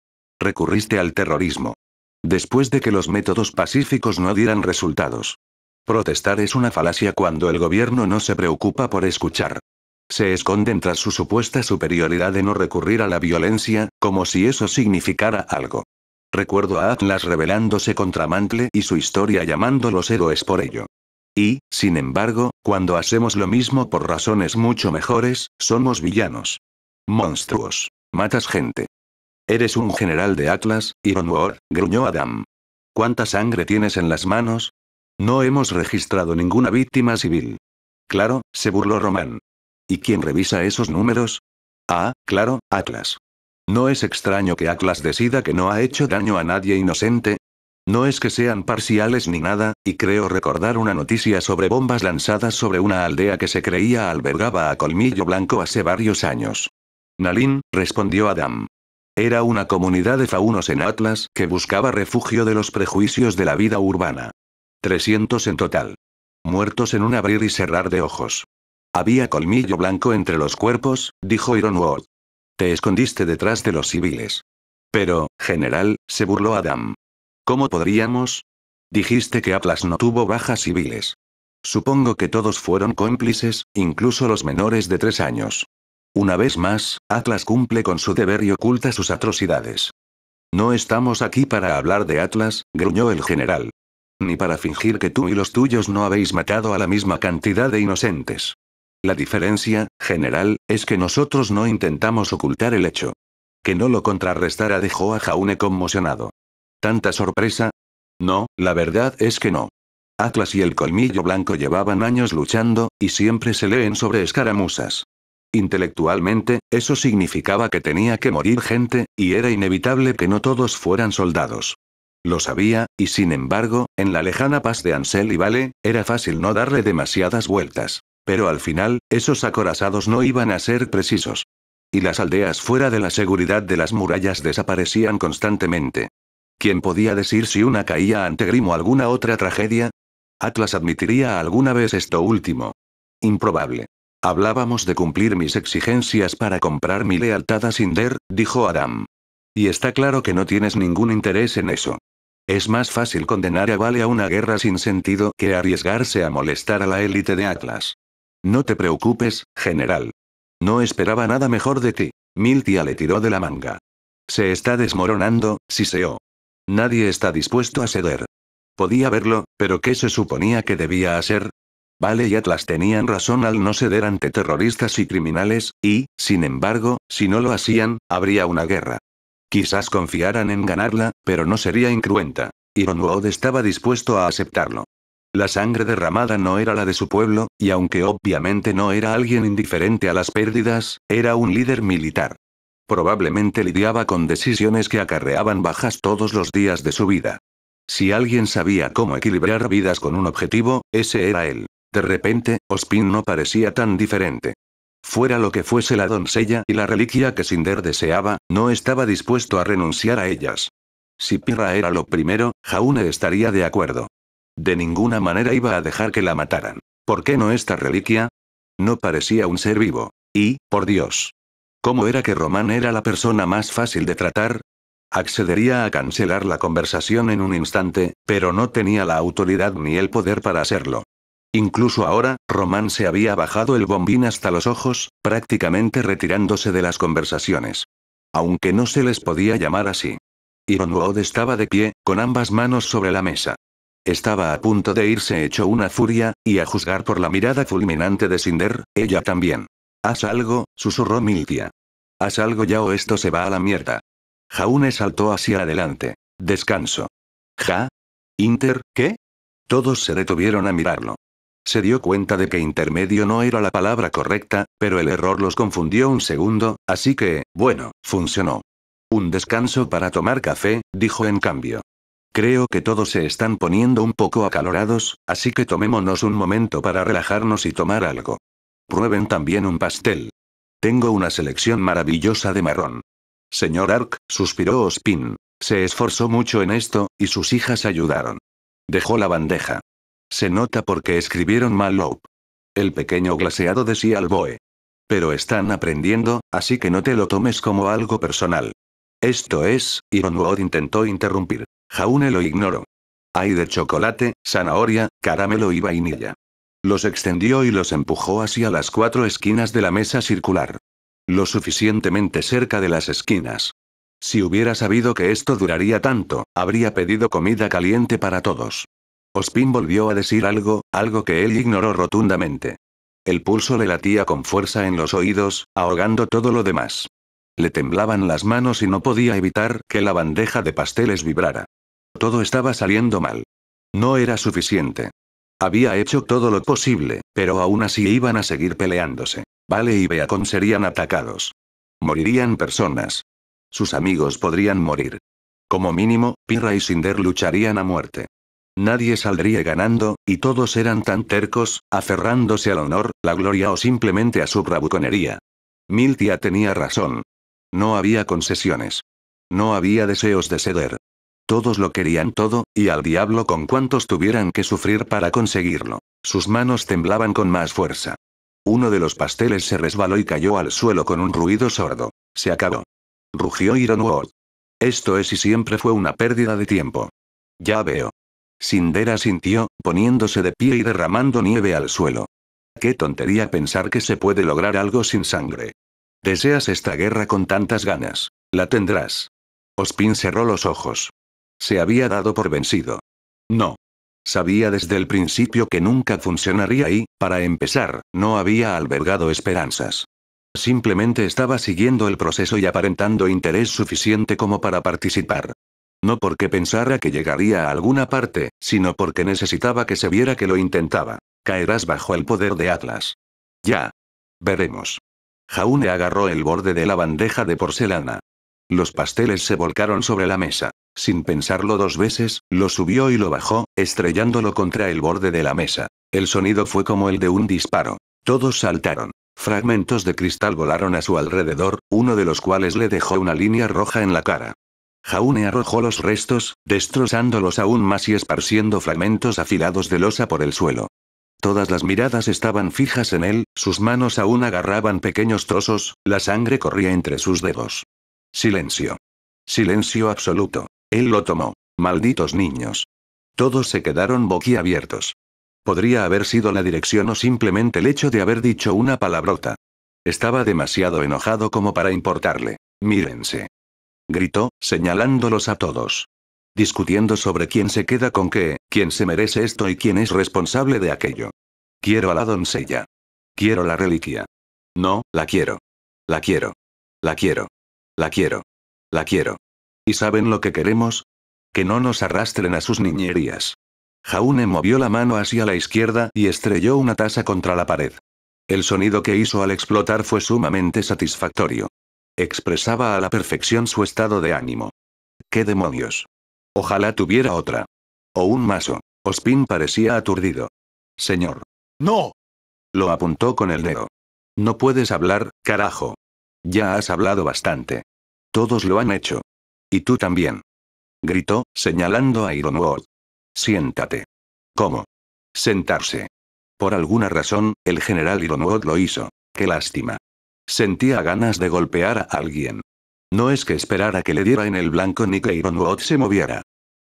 Recurriste al terrorismo. Después de que los métodos pacíficos no dieran resultados. Protestar es una falacia cuando el gobierno no se preocupa por escuchar. Se esconden tras su supuesta superioridad de no recurrir a la violencia, como si eso significara algo. Recuerdo a Atlas rebelándose contra Mantle y su historia llamándolos héroes por ello. Y, sin embargo, cuando hacemos lo mismo por razones mucho mejores, somos villanos. Monstruos. Matas gente. Eres un general de Atlas, Ironwood, gruñó Adam. ¿Cuánta sangre tienes en las manos? No hemos registrado ninguna víctima civil. Claro, se burló Roman. ¿Y quién revisa esos números? Ah, claro, Atlas. ¿No es extraño que Atlas decida que no ha hecho daño a nadie inocente? No es que sean parciales ni nada, y creo recordar una noticia sobre bombas lanzadas sobre una aldea que se creía albergaba a Colmillo Blanco hace varios años. Nalin, respondió Adam. Era una comunidad de faunos en Atlas que buscaba refugio de los prejuicios de la vida urbana. 300 en total. Muertos en un abrir y cerrar de ojos. Había colmillo blanco entre los cuerpos, dijo Ironwood. Te escondiste detrás de los civiles. Pero, general, se burló Adam. ¿Cómo podríamos? Dijiste que Atlas no tuvo bajas civiles. Supongo que todos fueron cómplices, incluso los menores de 3 años. Una vez más, Atlas cumple con su deber y oculta sus atrocidades. No estamos aquí para hablar de Atlas, gruñó el general. Ni para fingir que tú y los tuyos no habéis matado a la misma cantidad de inocentes. La diferencia, general, es que nosotros no intentamos ocultar el hecho. Que no lo contrarrestara dejó a Jaune conmocionado. ¿Tanta sorpresa? No, la verdad es que no. Atlas y el colmillo blanco llevaban años luchando, y siempre se leen sobre escaramuzas. Intelectualmente, eso significaba que tenía que morir gente, y era inevitable que no todos fueran soldados. Lo sabía, y sin embargo, en la lejana paz de Ansel y Vale, era fácil no darle demasiadas vueltas. Pero al final, esos acorazados no iban a ser precisos. Y las aldeas fuera de la seguridad de las murallas desaparecían constantemente. ¿Quién podía decir si una caía ante Grim o alguna otra tragedia? Atlas admitiría alguna vez esto último. Improbable. Hablábamos de cumplir mis exigencias para comprar mi lealtad a Cinder, dijo Adam. Y está claro que no tienes ningún interés en eso. Es más fácil condenar a Vale a una guerra sin sentido que arriesgarse a molestar a la élite de Atlas. No te preocupes, general. No esperaba nada mejor de ti. Miltia le tiró de la manga. Se está desmoronando, siseó. Nadie está dispuesto a ceder. Podía verlo, pero ¿qué se suponía que debía hacer? Vale y Atlas tenían razón al no ceder ante terroristas y criminales, y, sin embargo, si no lo hacían, habría una guerra. Quizás confiaran en ganarla, pero no sería incruenta. Ironwood estaba dispuesto a aceptarlo. La sangre derramada no era la de su pueblo, y aunque obviamente no era alguien indiferente a las pérdidas, era un líder militar. Probablemente lidiaba con decisiones que acarreaban bajas todos los días de su vida. Si alguien sabía cómo equilibrar vidas con un objetivo, ese era él. De repente, Ospin no parecía tan diferente. Fuera lo que fuese la doncella y la reliquia que Cinder deseaba, no estaba dispuesto a renunciar a ellas. Si Pirra era lo primero, Jaune estaría de acuerdo. De ninguna manera iba a dejar que la mataran. ¿Por qué no esta reliquia? No parecía un ser vivo. Y, por Dios. ¿Cómo era que Roman era la persona más fácil de tratar? Accedería a cancelar la conversación en un instante, pero no tenía la autoridad ni el poder para hacerlo. Incluso ahora, Roman se había bajado el bombín hasta los ojos, prácticamente retirándose de las conversaciones. Aunque no se les podía llamar así. Ironwood estaba de pie, con ambas manos sobre la mesa. Estaba a punto de irse hecho una furia, y a juzgar por la mirada fulminante de Cinder, ella también. Haz algo, susurró Miltia. Haz algo ya o esto se va a la mierda. Jaune saltó hacia adelante. Descanso. ¿Ja? ¿Inter, qué? Todos se detuvieron a mirarlo. Se dio cuenta de que intermedio no era la palabra correcta, pero el error los confundió un segundo, así que, bueno, funcionó. Un descanso para tomar café, dijo en cambio. Creo que todos se están poniendo un poco acalorados, así que tomémonos un momento para relajarnos y tomar algo. Prueben también un pastel. Tengo una selección maravillosa de marrón. Señor Ark, suspiró Ospin. Se esforzó mucho en esto, y sus hijas ayudaron. Dejó la bandeja. Se nota porque escribieron mal Lope. El pequeño glaseado decía al Boe. Pero están aprendiendo, así que no te lo tomes como algo personal. Esto es, Ironwood intentó interrumpir. Jaune lo ignoró. Hay de chocolate, zanahoria, caramelo y vainilla. Los extendió y los empujó hacia las 4 esquinas de la mesa circular. Lo suficientemente cerca de las esquinas. Si hubiera sabido que esto duraría tanto, habría pedido comida caliente para todos. Ozpin volvió a decir algo que él ignoró rotundamente. El pulso le latía con fuerza en los oídos, ahogando todo lo demás. Le temblaban las manos y no podía evitar que la bandeja de pasteles vibrara. Todo estaba saliendo mal. No era suficiente. Había hecho todo lo posible, pero aún así iban a seguir peleándose. Vale y Beacon serían atacados. Morirían personas. Sus amigos podrían morir. Como mínimo, Pirra y Cinder lucharían a muerte. Nadie saldría ganando, y todos eran tan tercos, aferrándose al honor, la gloria o simplemente a su bravuconería. Miltia tenía razón. No había concesiones. No había deseos de ceder. Todos lo querían todo, y al diablo con cuantos tuvieran que sufrir para conseguirlo. Sus manos temblaban con más fuerza. Uno de los pasteles se resbaló y cayó al suelo con un ruido sordo. Se acabó. Rugió Ironwood. Esto es y siempre fue una pérdida de tiempo. Ya veo. Cinder asintió, poniéndose de pie y derramando nieve al suelo. Qué tontería pensar que se puede lograr algo sin sangre. Deseas esta guerra con tantas ganas. La tendrás. Ozpin cerró los ojos. Se había dado por vencido. No. Sabía desde el principio que nunca funcionaría y, para empezar, no había albergado esperanzas. Simplemente estaba siguiendo el proceso y aparentando interés suficiente como para participar. No porque pensara que llegaría a alguna parte, sino porque necesitaba que se viera que lo intentaba. Caerás bajo el poder de Atlas. Ya. Veremos. Jaune agarró el borde de la bandeja de porcelana. Los pasteles se volcaron sobre la mesa. Sin pensarlo 2 veces, lo subió y lo bajó, estrellándolo contra el borde de la mesa. El sonido fue como el de un disparo. Todos saltaron. Fragmentos de cristal volaron a su alrededor, uno de los cuales le dejó una línea roja en la cara. Jaune arrojó los restos, destrozándolos aún más y esparciendo fragmentos afilados de losa por el suelo. Todas las miradas estaban fijas en él, sus manos aún agarraban pequeños trozos, la sangre corría entre sus dedos. Silencio. Silencio absoluto. Él lo tomó. Malditos niños. Todos se quedaron boquiabiertos. Podría haber sido la dirección o simplemente el hecho de haber dicho una palabrota. Estaba demasiado enojado como para importarle. Mírense. Gritó, señalándolos a todos. Discutiendo sobre quién se queda con qué, quién se merece esto y quién es responsable de aquello. Quiero a la doncella. Quiero la reliquia. No, la quiero. La quiero. La quiero. La quiero. La quiero. ¿Y saben lo que queremos? Que no nos arrastren a sus niñerías. Jaune movió la mano hacia la izquierda y estrelló una taza contra la pared. El sonido que hizo al explotar fue sumamente satisfactorio. Expresaba a la perfección su estado de ánimo. ¡Qué demonios! Ojalá tuviera otra. O un mazo. Ozpin parecía aturdido. Señor. ¡No! Lo apuntó con el dedo. No puedes hablar, carajo. Ya has hablado bastante. Todos lo han hecho. Y tú también. Gritó, señalando a Ironwood. Siéntate. ¿Cómo? Sentarse. Por alguna razón, el general Ironwood lo hizo. Qué lástima. Sentía ganas de golpear a alguien. No es que esperara que le diera en el blanco ni que Ironwood se moviera.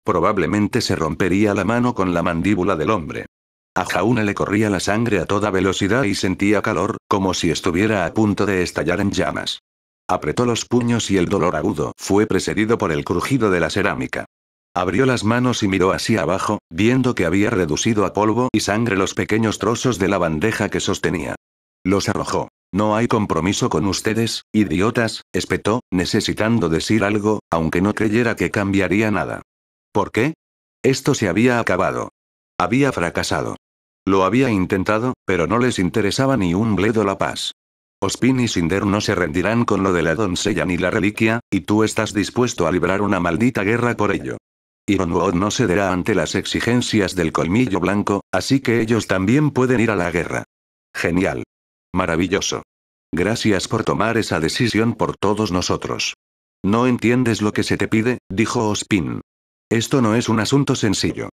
Probablemente se rompería la mano con la mandíbula del hombre. A Jaune le corría la sangre a toda velocidad y sentía calor, como si estuviera a punto de estallar en llamas. Apretó los puños y el dolor agudo fue precedido por el crujido de la cerámica. Abrió las manos y miró hacia abajo, viendo que había reducido a polvo y sangre los pequeños trozos de la bandeja que sostenía. Los arrojó. No hay compromiso con ustedes, idiotas, espetó, necesitando decir algo, aunque no creyera que cambiaría nada. ¿Por qué? Esto se había acabado. Había fracasado. Lo había intentado, pero no les interesaba ni un bledo la paz. Ozpin y Cinder no se rendirán con lo de la doncella ni la reliquia, y tú estás dispuesto a librar una maldita guerra por ello. Ironwood no cederá ante las exigencias del colmillo blanco, así que ellos también pueden ir a la guerra. Genial. Maravilloso. Gracias por tomar esa decisión por todos nosotros. No entiendes lo que se te pide, dijo Ozpin. Esto no es un asunto sencillo.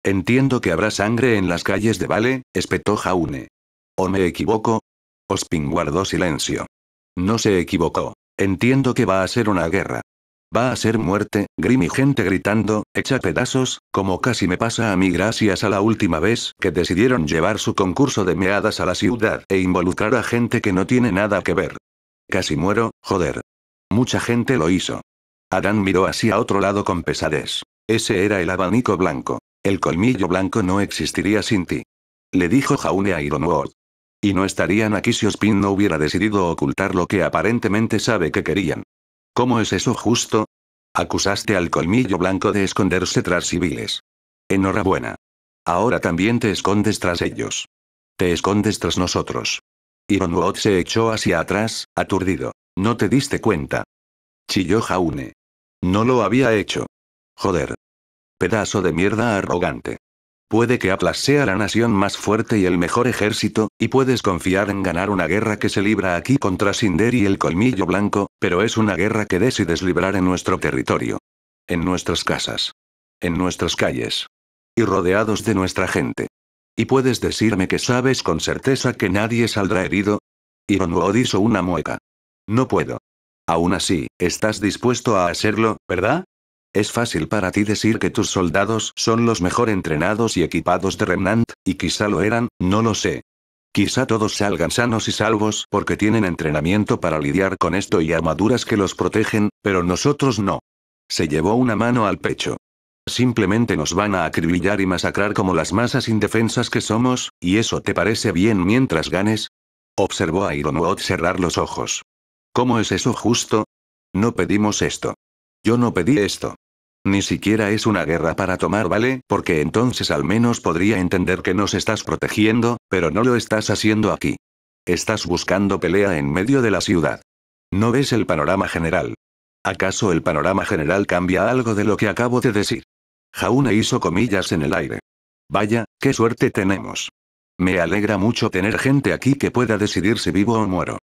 Entiendo que habrá sangre en las calles de Vale, espetó Jaune. ¿O me equivoco? Ozpin guardó silencio. No se equivocó. Entiendo que va a ser una guerra. Va a ser muerte, Grim y gente gritando, hecha pedazos, como casi me pasa a mí gracias a la última vez que decidieron llevar su concurso de meadas a la ciudad e involucrar a gente que no tiene nada que ver. Casi muero, joder. Mucha gente lo hizo. Adán miró hacia otro lado con pesadez. Ese era el abanico blanco. El colmillo blanco no existiría sin ti. Le dijo Jaune a Ironwood. Y no estarían aquí si Ospin no hubiera decidido ocultar lo que aparentemente sabe que querían. ¿Cómo es eso justo? Acusaste al colmillo blanco de esconderse tras civiles. Enhorabuena. Ahora también te escondes tras ellos. Te escondes tras nosotros. Ironwood se echó hacia atrás, aturdido. ¿No te diste cuenta? Chilló Jaune. No lo había hecho. Joder. Pedazo de mierda arrogante. Puede que Atlas sea la nación más fuerte y el mejor ejército, y puedes confiar en ganar una guerra que se libra aquí contra Cinder y el colmillo blanco, pero es una guerra que decides librar en nuestro territorio. En nuestras casas. En nuestras calles. Y rodeados de nuestra gente. ¿Y puedes decirme que sabes con certeza que nadie saldrá herido? Ironwood hizo una mueca. No puedo. Aún así, estás dispuesto a hacerlo, ¿verdad? Es fácil para ti decir que tus soldados son los mejor entrenados y equipados de Remnant, y quizá lo eran, no lo sé. Quizá todos salgan sanos y salvos porque tienen entrenamiento para lidiar con esto y armaduras que los protegen, pero nosotros no. Se llevó una mano al pecho. Simplemente nos van a acribillar y masacrar como las masas indefensas que somos, ¿y eso te parece bien mientras ganes? Observó a Ironwood cerrar los ojos. ¿Cómo es eso justo? No pedimos esto. Yo no pedí esto. Ni siquiera es una guerra para tomar, ¿vale? Porque entonces al menos podría entender que nos estás protegiendo, pero no lo estás haciendo aquí. Estás buscando pelea en medio de la ciudad. ¿No ves el panorama general? ¿Acaso el panorama general cambia algo de lo que acabo de decir? Jaune hizo comillas en el aire. Vaya, qué suerte tenemos. Me alegra mucho tener gente aquí que pueda decidir si vivo o muero.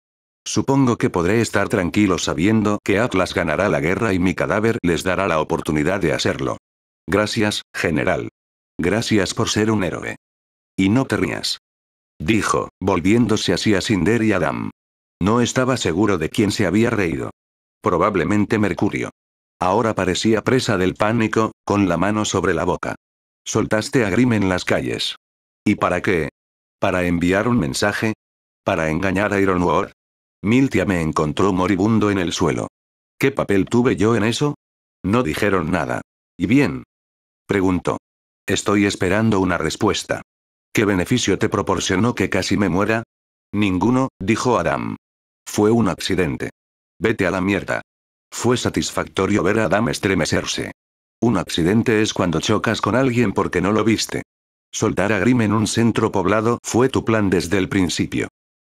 Supongo que podré estar tranquilo sabiendo que Atlas ganará la guerra y mi cadáver les dará la oportunidad de hacerlo. Gracias, general. Gracias por ser un héroe. Y no te rías. Dijo, volviéndose hacia Cinder y Adam. No estaba seguro de quién se había reído. Probablemente Mercurio. Ahora parecía presa del pánico, con la mano sobre la boca. Soltaste a Grim en las calles. ¿Y para qué? ¿Para enviar un mensaje? ¿Para engañar a Ironwood? Miltia me encontró moribundo en el suelo. ¿Qué papel tuve yo en eso? No dijeron nada. ¿Y bien? Preguntó. Estoy esperando una respuesta. ¿Qué beneficio te proporcionó que casi me muera? Ninguno, dijo Adam. Fue un accidente. Vete a la mierda. Fue satisfactorio ver a Adam estremecerse. Un accidente es cuando chocas con alguien porque no lo viste. Soltar a Grim en un centro poblado fue tu plan desde el principio.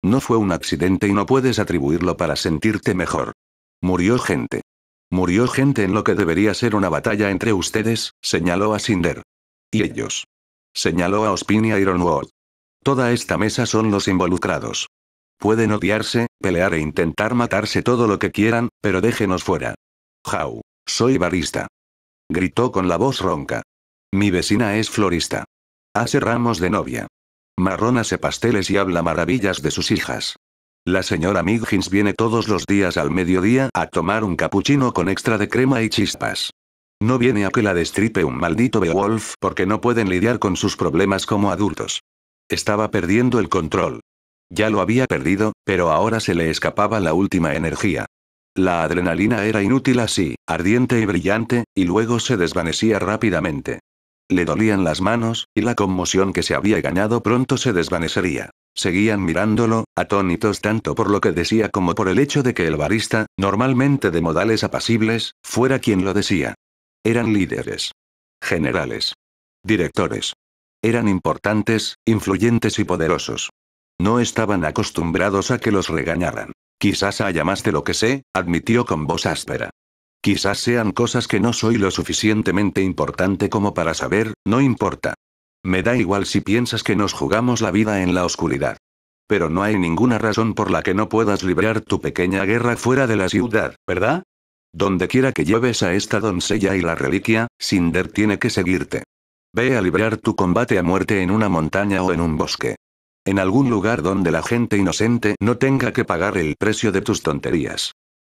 No fue un accidente y no puedes atribuirlo para sentirte mejor. Murió gente. Murió gente en lo que debería ser una batalla entre ustedes, señaló a Cinder. Y ellos. Señaló a Ospin y a Ironwood. Toda esta mesa son los involucrados. Pueden odiarse, pelear e intentar matarse todo lo que quieran, pero déjenos fuera. Jau. Soy barista. Gritó con la voz ronca. Mi vecina es florista. Hace ramos de novia. Marrón hace pasteles y habla maravillas de sus hijas. La señora Miggins viene todos los días al mediodía a tomar un capuchino con extra de crema y chispas. No viene a que la destripe un maldito Beowulf porque no pueden lidiar con sus problemas como adultos. Estaba perdiendo el control. Ya lo había perdido, pero ahora se le escapaba la última energía. La adrenalina era inútil así, ardiente y brillante, y luego se desvanecía rápidamente. Le dolían las manos, y la conmoción que se había ganado pronto se desvanecería. Seguían mirándolo, atónitos tanto por lo que decía como por el hecho de que el barista, normalmente de modales apacibles, fuera quien lo decía. Eran líderes. Generales. Directores. Eran importantes, influyentes y poderosos. No estaban acostumbrados a que los regañaran. Quizás haya más de lo que sé, admitió con voz áspera. Quizás sean cosas que no soy lo suficientemente importante como para saber, no importa. Me da igual si piensas que nos jugamos la vida en la oscuridad. Pero no hay ninguna razón por la que no puedas librar tu pequeña guerra fuera de la ciudad, ¿verdad? Donde quiera que lleves a esta doncella y la reliquia, Cinder tiene que seguirte. Ve a librar tu combate a muerte en una montaña o en un bosque. En algún lugar donde la gente inocente no tenga que pagar el precio de tus tonterías.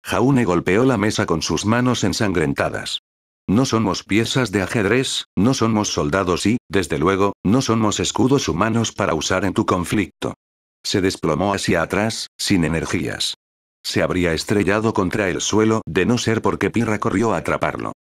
Jaune golpeó la mesa con sus manos ensangrentadas. No somos piezas de ajedrez, no somos soldados y, desde luego, no somos escudos humanos para usar en tu conflicto. Se desplomó hacia atrás, sin energías. Se habría estrellado contra el suelo de no ser porque Pirra corrió a atraparlo.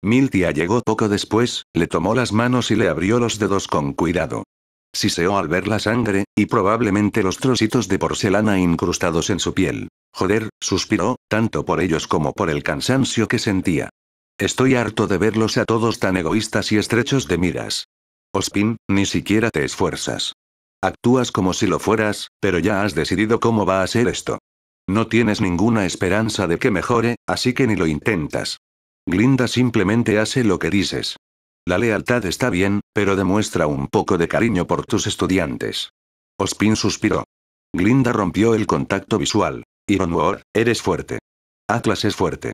Miltia llegó poco después, le tomó las manos y le abrió los dedos con cuidado. Siseó al ver la sangre, y probablemente los trocitos de porcelana incrustados en su piel. Joder, suspiró, tanto por ellos como por el cansancio que sentía. Estoy harto de verlos a todos tan egoístas y estrechos de miras. Ozpin, ni siquiera te esfuerzas. Actúas como si lo fueras, pero ya has decidido cómo va a ser esto. No tienes ninguna esperanza de que mejore, así que ni lo intentas. Glinda simplemente hace lo que dices. La lealtad está bien, pero demuestra un poco de cariño por tus estudiantes. Ozpin suspiró. Glinda rompió el contacto visual. Ironwar, eres fuerte. Atlas es fuerte.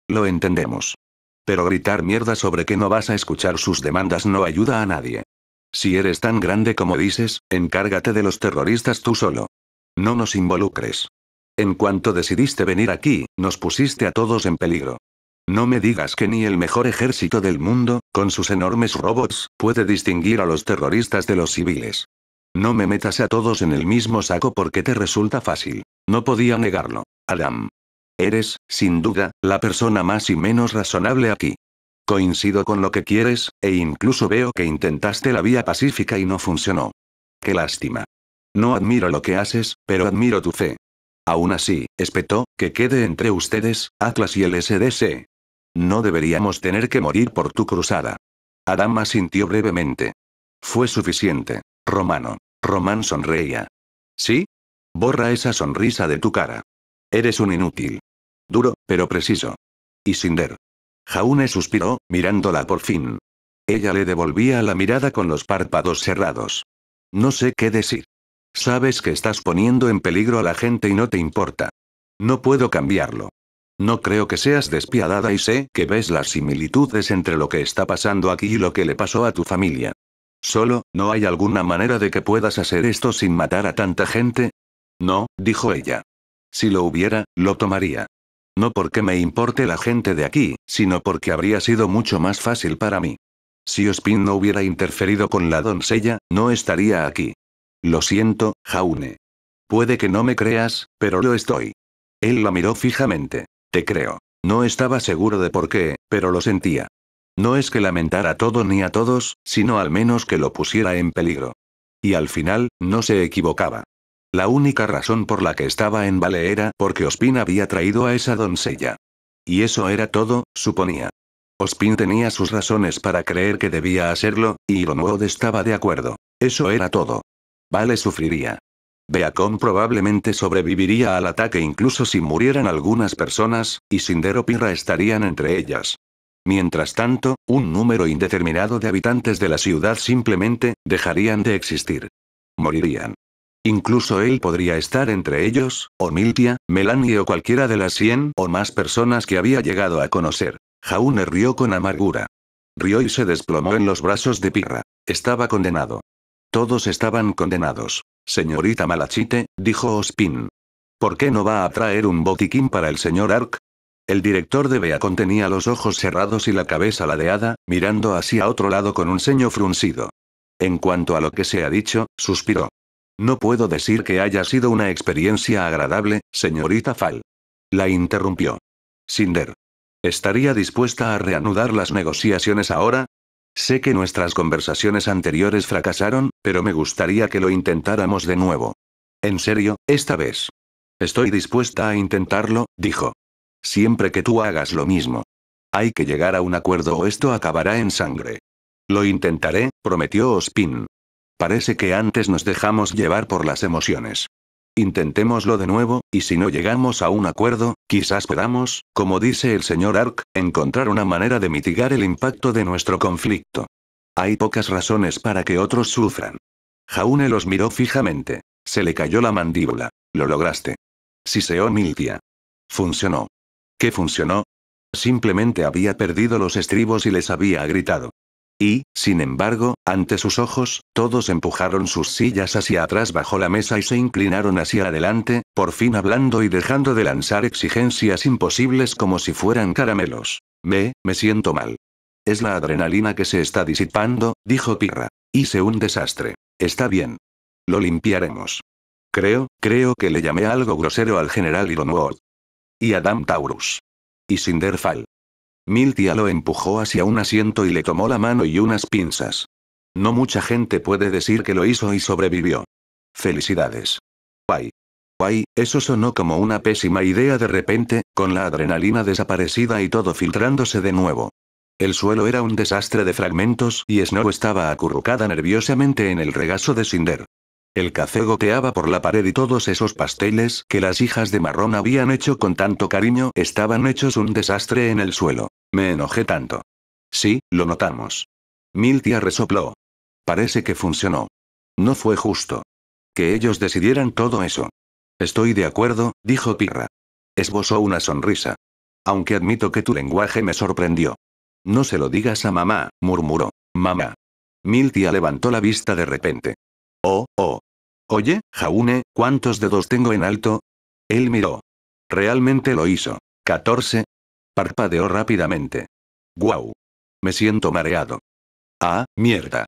Lo entendemos. Pero gritar mierda sobre que no vas a escuchar sus demandas no ayuda a nadie. Si eres tan grande como dices, encárgate de los terroristas tú solo. No nos involucres. En cuanto decidiste venir aquí, nos pusiste a todos en peligro. No me digas que ni el mejor ejército del mundo, con sus enormes robots, puede distinguir a los terroristas de los civiles. No me metas a todos en el mismo saco porque te resulta fácil. No podía negarlo. Adam. Eres, sin duda, la persona más y menos razonable aquí. Coincido con lo que quieres, e incluso veo que intentaste la vía pacífica y no funcionó. Qué lástima. No admiro lo que haces, pero admiro tu fe. Aún así, espetó, que quede entre ustedes, Atlas y el SDC. No deberíamos tener que morir por tu cruzada. Adam asintió brevemente. Fue suficiente, Romano. Román sonreía. ¿Sí? Borra esa sonrisa de tu cara. Eres un inútil. Duro, pero preciso. Y Cinder. Jaune suspiró, mirándola por fin. Ella le devolvía la mirada con los párpados cerrados. No sé qué decir. Sabes que estás poniendo en peligro a la gente y no te importa. No puedo cambiarlo. No creo que seas despiadada y sé que ves las similitudes entre lo que está pasando aquí y lo que le pasó a tu familia. Solo, ¿no hay alguna manera de que puedas hacer esto sin matar a tanta gente? No, dijo ella. Si lo hubiera, lo tomaría. No porque me importe la gente de aquí, sino porque habría sido mucho más fácil para mí. Si Ozpin no hubiera interferido con la doncella, no estaría aquí. Lo siento, Jaune. Puede que no me creas, pero lo estoy. Él la miró fijamente. Te creo. No estaba seguro de por qué, pero lo sentía. No es que lamentara todo ni a todos, sino al menos que lo pusiera en peligro. Y al final, no se equivocaba. La única razón por la que estaba en Vale era porque Ozpin había traído a esa doncella. Y eso era todo, suponía. Ozpin tenía sus razones para creer que debía hacerlo, y Ironwood estaba de acuerdo. Eso era todo. Vale sufriría. Beacon probablemente sobreviviría al ataque incluso si murieran algunas personas, y Cinder o Pirra estarían entre ellas. Mientras tanto, un número indeterminado de habitantes de la ciudad simplemente dejarían de existir. Morirían. Incluso él podría estar entre ellos, o Miltia, Melanie o cualquiera de las 100 o más personas que había llegado a conocer. Jaune rió con amargura. Rió y se desplomó en los brazos de Pirra. Estaba condenado. Todos estaban condenados. Señorita Malachite, dijo Ozpin. ¿Por qué no va a traer un botiquín para el señor Ark? El director de Beacon tenía los ojos cerrados y la cabeza ladeada, mirando hacia otro lado con un ceño fruncido. En cuanto a lo que se ha dicho, suspiró. No puedo decir que haya sido una experiencia agradable, señorita Fall. La interrumpió. Cinder. ¿Estaría dispuesta a reanudar las negociaciones ahora? Sé que nuestras conversaciones anteriores fracasaron, pero me gustaría que lo intentáramos de nuevo. En serio, esta vez. Estoy dispuesta a intentarlo, dijo. Siempre que tú hagas lo mismo. Hay que llegar a un acuerdo o esto acabará en sangre. Lo intentaré, prometió Ozpin. Parece que antes nos dejamos llevar por las emociones. Intentémoslo de nuevo, y si no llegamos a un acuerdo, quizás podamos, como dice el señor Ark, encontrar una manera de mitigar el impacto de nuestro conflicto. Hay pocas razones para que otros sufran. Jaune los miró fijamente. Se le cayó la mandíbula. Lo lograste. Siseó Miltia. Funcionó. ¿Qué funcionó? Simplemente había perdido los estribos y les había gritado. Y, sin embargo, ante sus ojos, todos empujaron sus sillas hacia atrás bajo la mesa y se inclinaron hacia adelante, por fin hablando y dejando de lanzar exigencias imposibles como si fueran caramelos. Me siento mal. Es la adrenalina que se está disipando, dijo Pirra. Hice un desastre. Está bien. Lo limpiaremos. Creo que le llamé algo grosero al general Ironwood. Y Adam Taurus. Y Cinderfall. Miltia lo empujó hacia un asiento y le tomó la mano y unas pinzas. No mucha gente puede decir que lo hizo y sobrevivió. Felicidades. Guay, eso sonó como una pésima idea de repente, con la adrenalina desaparecida y todo filtrándose de nuevo. El suelo era un desastre de fragmentos y Snow estaba acurrucada nerviosamente en el regazo de Cinder. El café goteaba por la pared y todos esos pasteles que las hijas de Marrón habían hecho con tanto cariño estaban hechos un desastre en el suelo. Me enojé tanto. Sí, lo notamos. Miltia resopló. Parece que funcionó. No fue justo. Que ellos decidieran todo eso. Estoy de acuerdo, dijo Pirra. Esbozó una sonrisa. Aunque admito que tu lenguaje me sorprendió. No se lo digas a mamá, murmuró. Mamá. Miltia levantó la vista de repente. Oh. Oye, Jaune, ¿cuántos dedos tengo en alto? Él miró. Realmente lo hizo. 14. Parpadeó rápidamente. Guau. Me siento mareado. Ah, mierda.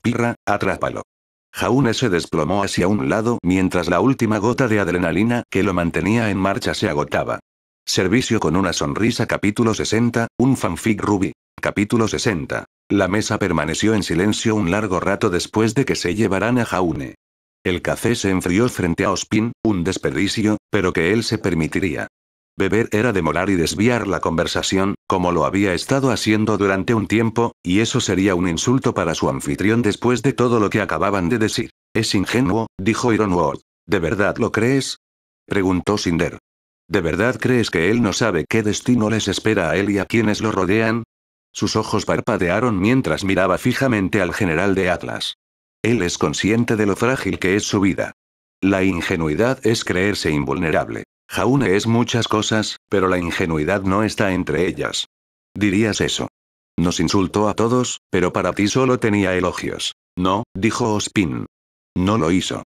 Pirra, atrápalo. Jaune se desplomó hacia un lado mientras la última gota de adrenalina que lo mantenía en marcha se agotaba. Servicio con una sonrisa capítulo 60, un fanfic Ruby. Capítulo 60. La mesa permaneció en silencio un largo rato después de que se llevaran a Jaune. El café se enfrió frente a Ospin, un desperdicio, pero que él se permitiría. Beber era demorar y desviar la conversación, como lo había estado haciendo durante un tiempo, y eso sería un insulto para su anfitrión después de todo lo que acababan de decir. Es ingenuo, dijo Ironwood. ¿De verdad lo crees? Preguntó Cinder. ¿De verdad crees que él no sabe qué destino les espera a él y a quienes lo rodean? Sus ojos parpadearon mientras miraba fijamente al general de Atlas. Él es consciente de lo frágil que es su vida. La ingenuidad es creerse invulnerable. Jaune es muchas cosas, pero la ingenuidad no está entre ellas. ¿Dirías eso? Nos insultó a todos, pero para ti solo tenía elogios. No, dijo Ospin. No lo hizo.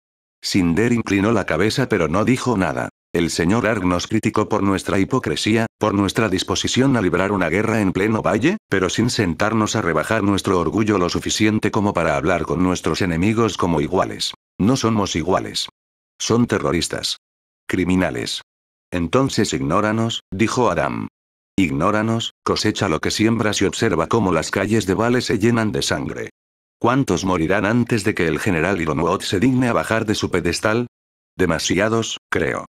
Cinder inclinó la cabeza pero no dijo nada. El señor Arg nos criticó por nuestra hipocresía, por nuestra disposición a librar una guerra en pleno valle, pero sin sentarnos a rebajar nuestro orgullo lo suficiente como para hablar con nuestros enemigos como iguales. No somos iguales. Son terroristas. Criminales. Entonces ignóranos, dijo Adam. Ignóranos, cosecha lo que siembras y observa cómo las calles de Vale se llenan de sangre. ¿Cuántos morirán antes de que el general Ironwood se digne a bajar de su pedestal? Demasiados, creo.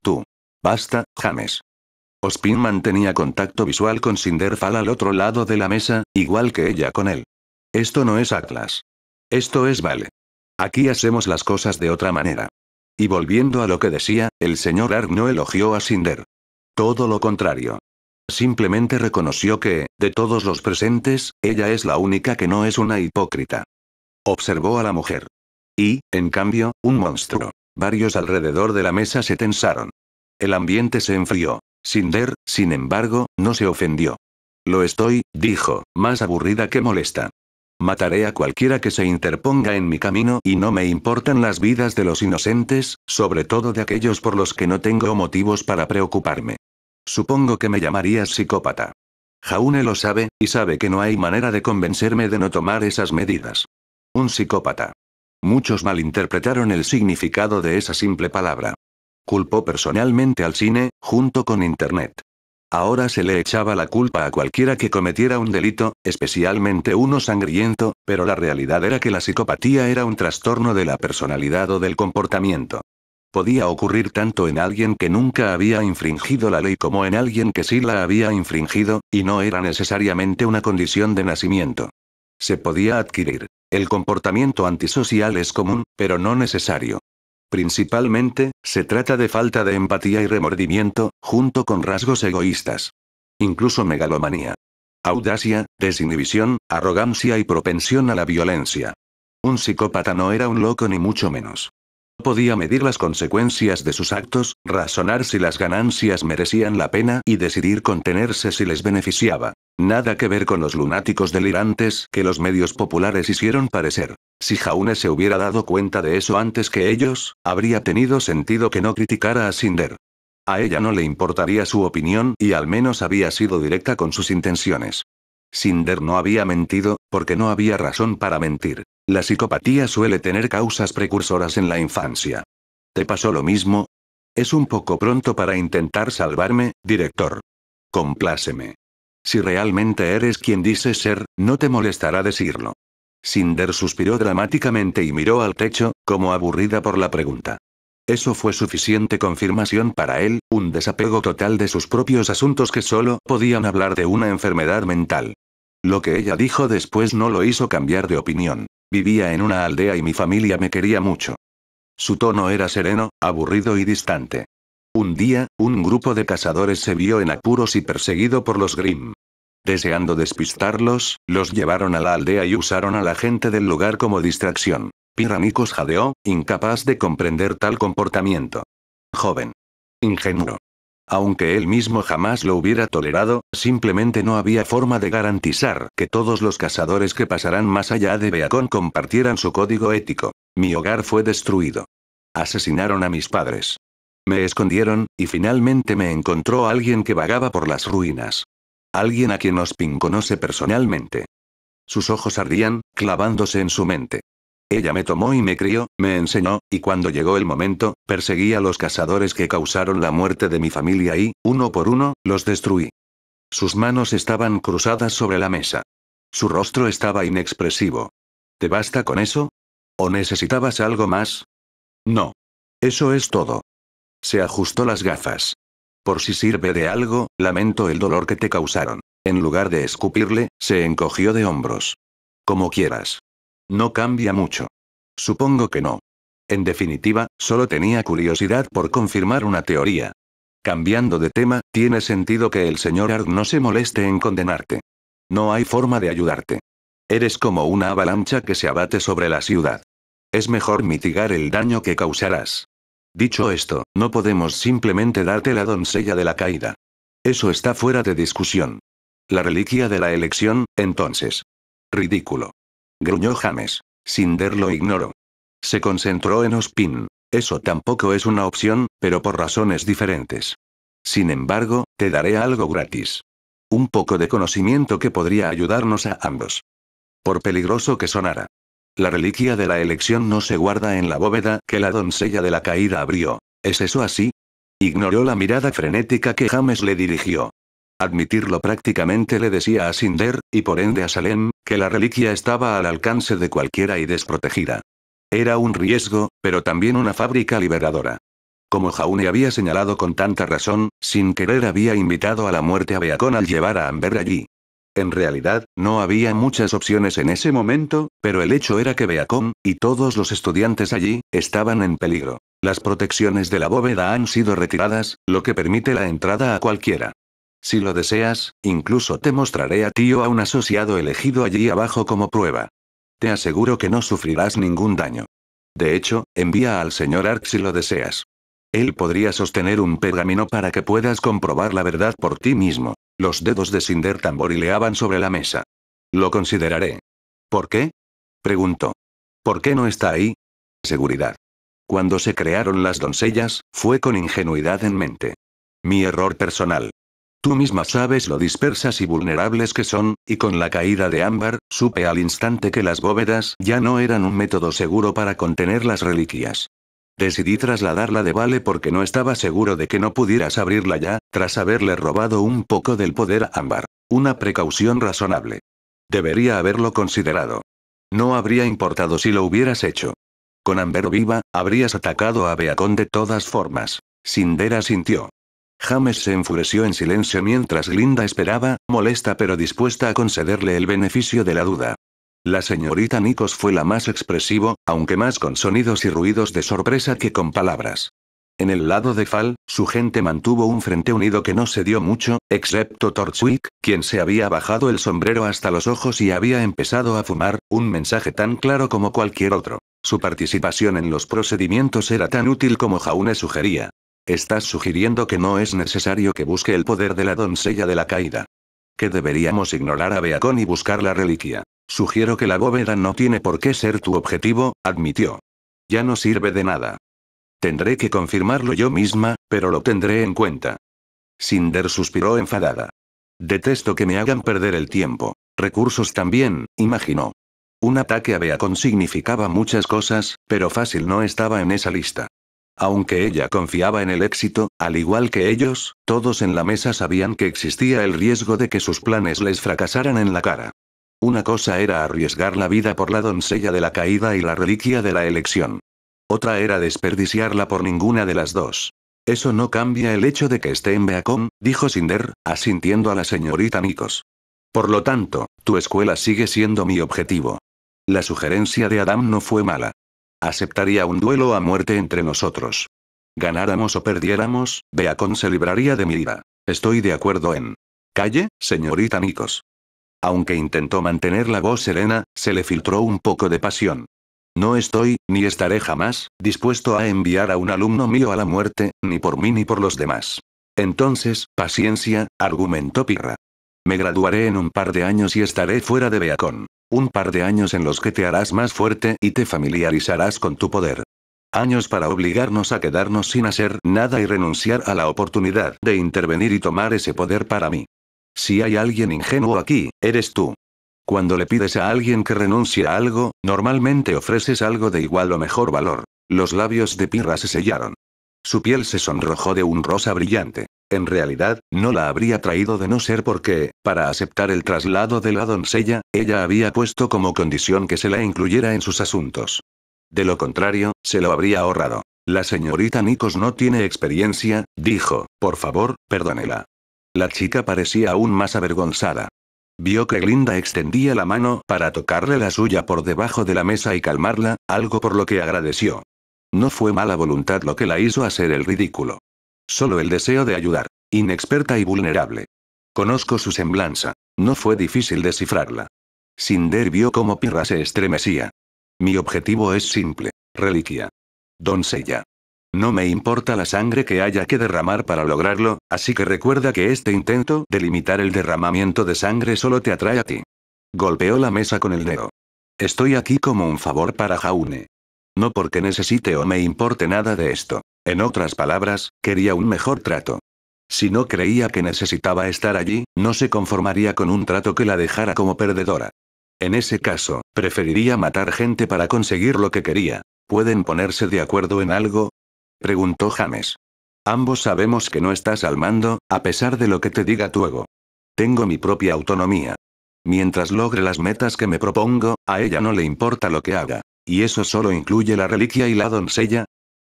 Tú. Basta, James. Ospin mantenía contacto visual con Cinderfall al otro lado de la mesa, igual que ella con él. Esto no es Atlas. Esto es Vale. Aquí hacemos las cosas de otra manera. Y volviendo a lo que decía, el señor Arg no elogió a Cinder. Todo lo contrario. Simplemente reconoció que, de todos los presentes, ella es la única que no es una hipócrita. Observó a la mujer. Y, en cambio, un monstruo. Varios alrededor de la mesa se tensaron. El ambiente se enfrió. Cinder, sin embargo, no se ofendió. Lo estoy, dijo, más aburrida que molesta. Mataré a cualquiera que se interponga en mi camino y no me importan las vidas de los inocentes, sobre todo de aquellos por los que no tengo motivos para preocuparme. Supongo que me llamarías psicópata. Jaune lo sabe, y sabe que no hay manera de convencerme de no tomar esas medidas. Un psicópata. Muchos malinterpretaron el significado de esa simple palabra. Culpó personalmente al cine, junto con Internet. Ahora se le echaba la culpa a cualquiera que cometiera un delito, especialmente uno sangriento, pero la realidad era que la psicopatía era un trastorno de la personalidad o del comportamiento. Podía ocurrir tanto en alguien que nunca había infringido la ley como en alguien que sí la había infringido, y no era necesariamente una condición de nacimiento. Se podía adquirir. El comportamiento antisocial es común, pero no necesario. Principalmente, se trata de falta de empatía y remordimiento, junto con rasgos egoístas. Incluso megalomanía. Audacia, desinhibición, arrogancia y propensión a la violencia. Un psicópata no era un loco ni mucho menos. Podía medir las consecuencias de sus actos, razonar si las ganancias merecían la pena y decidir contenerse si les beneficiaba. Nada que ver con los lunáticos delirantes que los medios populares hicieron parecer. Si Jaune se hubiera dado cuenta de eso antes que ellos, habría tenido sentido que no criticara a Cinder. A ella no le importaría su opinión y al menos había sido directa con sus intenciones. Cinder no había mentido, porque no había razón para mentir. La psicopatía suele tener causas precursoras en la infancia. ¿Te pasó lo mismo? Es un poco pronto para intentar salvarme, director. Compláceme. Si realmente eres quien dices ser, no te molestará decirlo. Cinder suspiró dramáticamente y miró al techo, como aburrida por la pregunta. Eso fue suficiente confirmación para él, un desapego total de sus propios asuntos que solo podían hablar de una enfermedad mental. Lo que ella dijo después no lo hizo cambiar de opinión. Vivía en una aldea y mi familia me quería mucho. Su tono era sereno, aburrido y distante. Un día, un grupo de cazadores se vio en apuros y perseguido por los Grimm. Deseando despistarlos, los llevaron a la aldea y usaron a la gente del lugar como distracción. Piranicos jadeó, incapaz de comprender tal comportamiento. Joven. Ingenuo. Aunque él mismo jamás lo hubiera tolerado, simplemente no había forma de garantizar que todos los cazadores que pasaran más allá de Beacon compartieran su código ético. Mi hogar fue destruido. Asesinaron a mis padres. Me escondieron, y finalmente me encontró alguien que vagaba por las ruinas. Alguien a quien Ospin conoce personalmente. Sus ojos ardían, clavándose en su mente. Ella me tomó y me crió, me enseñó, y cuando llegó el momento, perseguí a los cazadores que causaron la muerte de mi familia y, uno por uno, los destruí. Sus manos estaban cruzadas sobre la mesa. Su rostro estaba inexpresivo. ¿Te basta con eso? ¿O necesitabas algo más? No. Eso es todo. Se ajustó las gafas. Por si sirve de algo, lamento el dolor que te causaron. En lugar de escupirle, se encogió de hombros. Como quieras. No cambia mucho. Supongo que no. En definitiva, solo tenía curiosidad por confirmar una teoría. Cambiando de tema, tiene sentido que el señor Arg no se moleste en condenarte. No hay forma de ayudarte. Eres como una avalancha que se abate sobre la ciudad. Es mejor mitigar el daño que causarás. Dicho esto, no podemos simplemente darte la doncella de la caída. Eso está fuera de discusión. La reliquia de la elección, entonces. Ridículo. Gruñó James. Cinder lo ignoró. Se concentró en Ospin. Eso tampoco es una opción, pero por razones diferentes. Sin embargo, te daré algo gratis. Un poco de conocimiento que podría ayudarnos a ambos. Por peligroso que sonara. La reliquia de la elección no se guarda en la bóveda que la doncella de la caída abrió. ¿Es eso así? Ignoró la mirada frenética que James le dirigió. Admitirlo prácticamente le decía a Cinder, y por ende a Salem, que la reliquia estaba al alcance de cualquiera y desprotegida. Era un riesgo, pero también una fábrica liberadora. Como Jaune había señalado con tanta razón, sin querer había invitado a la muerte a Beacon al llevar a Amber allí. En realidad, no había muchas opciones en ese momento, pero el hecho era que Beacon, y todos los estudiantes allí, estaban en peligro. Las protecciones de la bóveda han sido retiradas, lo que permite la entrada a cualquiera. Si lo deseas, incluso te mostraré a ti o a un asociado elegido allí abajo como prueba. Te aseguro que no sufrirás ningún daño. De hecho, envía al señor Ark si lo deseas. Él podría sostener un pergamino para que puedas comprobar la verdad por ti mismo. Los dedos de Cinder tamborileaban sobre la mesa. Lo consideraré. ¿Por qué? Preguntó. ¿Por qué no está ahí? Seguridad. Cuando se crearon las doncellas, fue con ingenuidad en mente. Mi error personal. Tú misma sabes lo dispersas y vulnerables que son, y con la caída de Ámbar, supe al instante que las bóvedas ya no eran un método seguro para contener las reliquias. Decidí trasladarla de Vale porque no estaba seguro de que no pudieras abrirla ya, tras haberle robado un poco del poder a Ámbar. Una precaución razonable. Debería haberlo considerado. No habría importado si lo hubieras hecho. Con Amber viva, habrías atacado a Beacon de todas formas. Cinder asintió. James se enfureció en silencio mientras Glinda esperaba, molesta pero dispuesta a concederle el beneficio de la duda. La señorita Nikos fue la más expresivo, aunque más con sonidos y ruidos de sorpresa que con palabras. En el lado de Fal, su gente mantuvo un frente unido que no cedió mucho, excepto Torchwick, quien se había bajado el sombrero hasta los ojos y había empezado a fumar, un mensaje tan claro como cualquier otro. Su participación en los procedimientos era tan útil como Jaune sugería. Estás sugiriendo que no es necesario que busque el poder de la doncella de la caída. Que deberíamos ignorar a Beacon y buscar la reliquia. Sugiero que la bóveda no tiene por qué ser tu objetivo, admitió. Ya no sirve de nada. Tendré que confirmarlo yo misma, pero lo tendré en cuenta. Cinder suspiró enfadada. Detesto que me hagan perder el tiempo. Recursos también, imaginó. Un ataque a Beacon significaba muchas cosas, pero fácil no estaba en esa lista. Aunque ella confiaba en el éxito, al igual que ellos, todos en la mesa sabían que existía el riesgo de que sus planes les fracasaran en la cara. Una cosa era arriesgar la vida por la doncella de la caída y la reliquia de la elección. Otra era desperdiciarla por ninguna de las dos. Eso no cambia el hecho de que esté en Beacon, dijo Cinder, asintiendo a la señorita Nikos. Por lo tanto, tu escuela sigue siendo mi objetivo. La sugerencia de Adam no fue mala. Aceptaría un duelo a muerte entre nosotros. Ganáramos o perdiéramos, Beacon se libraría de mi ira. Estoy de acuerdo en. Calle, señorita Nikos. Aunque intentó mantener la voz serena, se le filtró un poco de pasión. No estoy, ni estaré jamás, dispuesto a enviar a un alumno mío a la muerte, ni por mí ni por los demás. Entonces, paciencia, argumentó Pirra. Me graduaré en un par de años y estaré fuera de Beacon. Un par de años en los que te harás más fuerte y te familiarizarás con tu poder. Años para obligarnos a quedarnos sin hacer nada y renunciar a la oportunidad de intervenir y tomar ese poder para mí. Si hay alguien ingenuo aquí, eres tú. Cuando le pides a alguien que renuncie a algo, normalmente ofreces algo de igual o mejor valor. Los labios de Pirra se sellaron. Su piel se sonrojó de un rosa brillante. En realidad, no la habría traído de no ser porque, para aceptar el traslado de la doncella, ella había puesto como condición que se la incluyera en sus asuntos. De lo contrario, se lo habría ahorrado. La señorita Nikos no tiene experiencia, dijo, por favor, perdónela. La chica parecía aún más avergonzada. Vio que Glinda extendía la mano para tocarle la suya por debajo de la mesa y calmarla, algo por lo que agradeció. No fue mala voluntad lo que la hizo hacer el ridículo. Solo el deseo de ayudar. Inexperta y vulnerable. Conozco su semblanza. No fue difícil descifrarla. Cinder vio cómo Pirra se estremecía. Mi objetivo es simple. Reliquia. Doncella. No me importa la sangre que haya que derramar para lograrlo, así que recuerda que este intento de limitar el derramamiento de sangre solo te atrae a ti. Golpeó la mesa con el dedo. Estoy aquí como un favor para Jaune. No porque necesite o me importe nada de esto. En otras palabras, quería un mejor trato. Si no creía que necesitaba estar allí, no se conformaría con un trato que la dejara como perdedora. En ese caso, preferiría matar gente para conseguir lo que quería. ¿Pueden ponerse de acuerdo en algo? Preguntó James. Ambos sabemos que no estás al mando, a pesar de lo que te diga tu ego. Tengo mi propia autonomía. Mientras logre las metas que me propongo, a ella no le importa lo que haga. ¿Y eso solo incluye la reliquia y la doncella?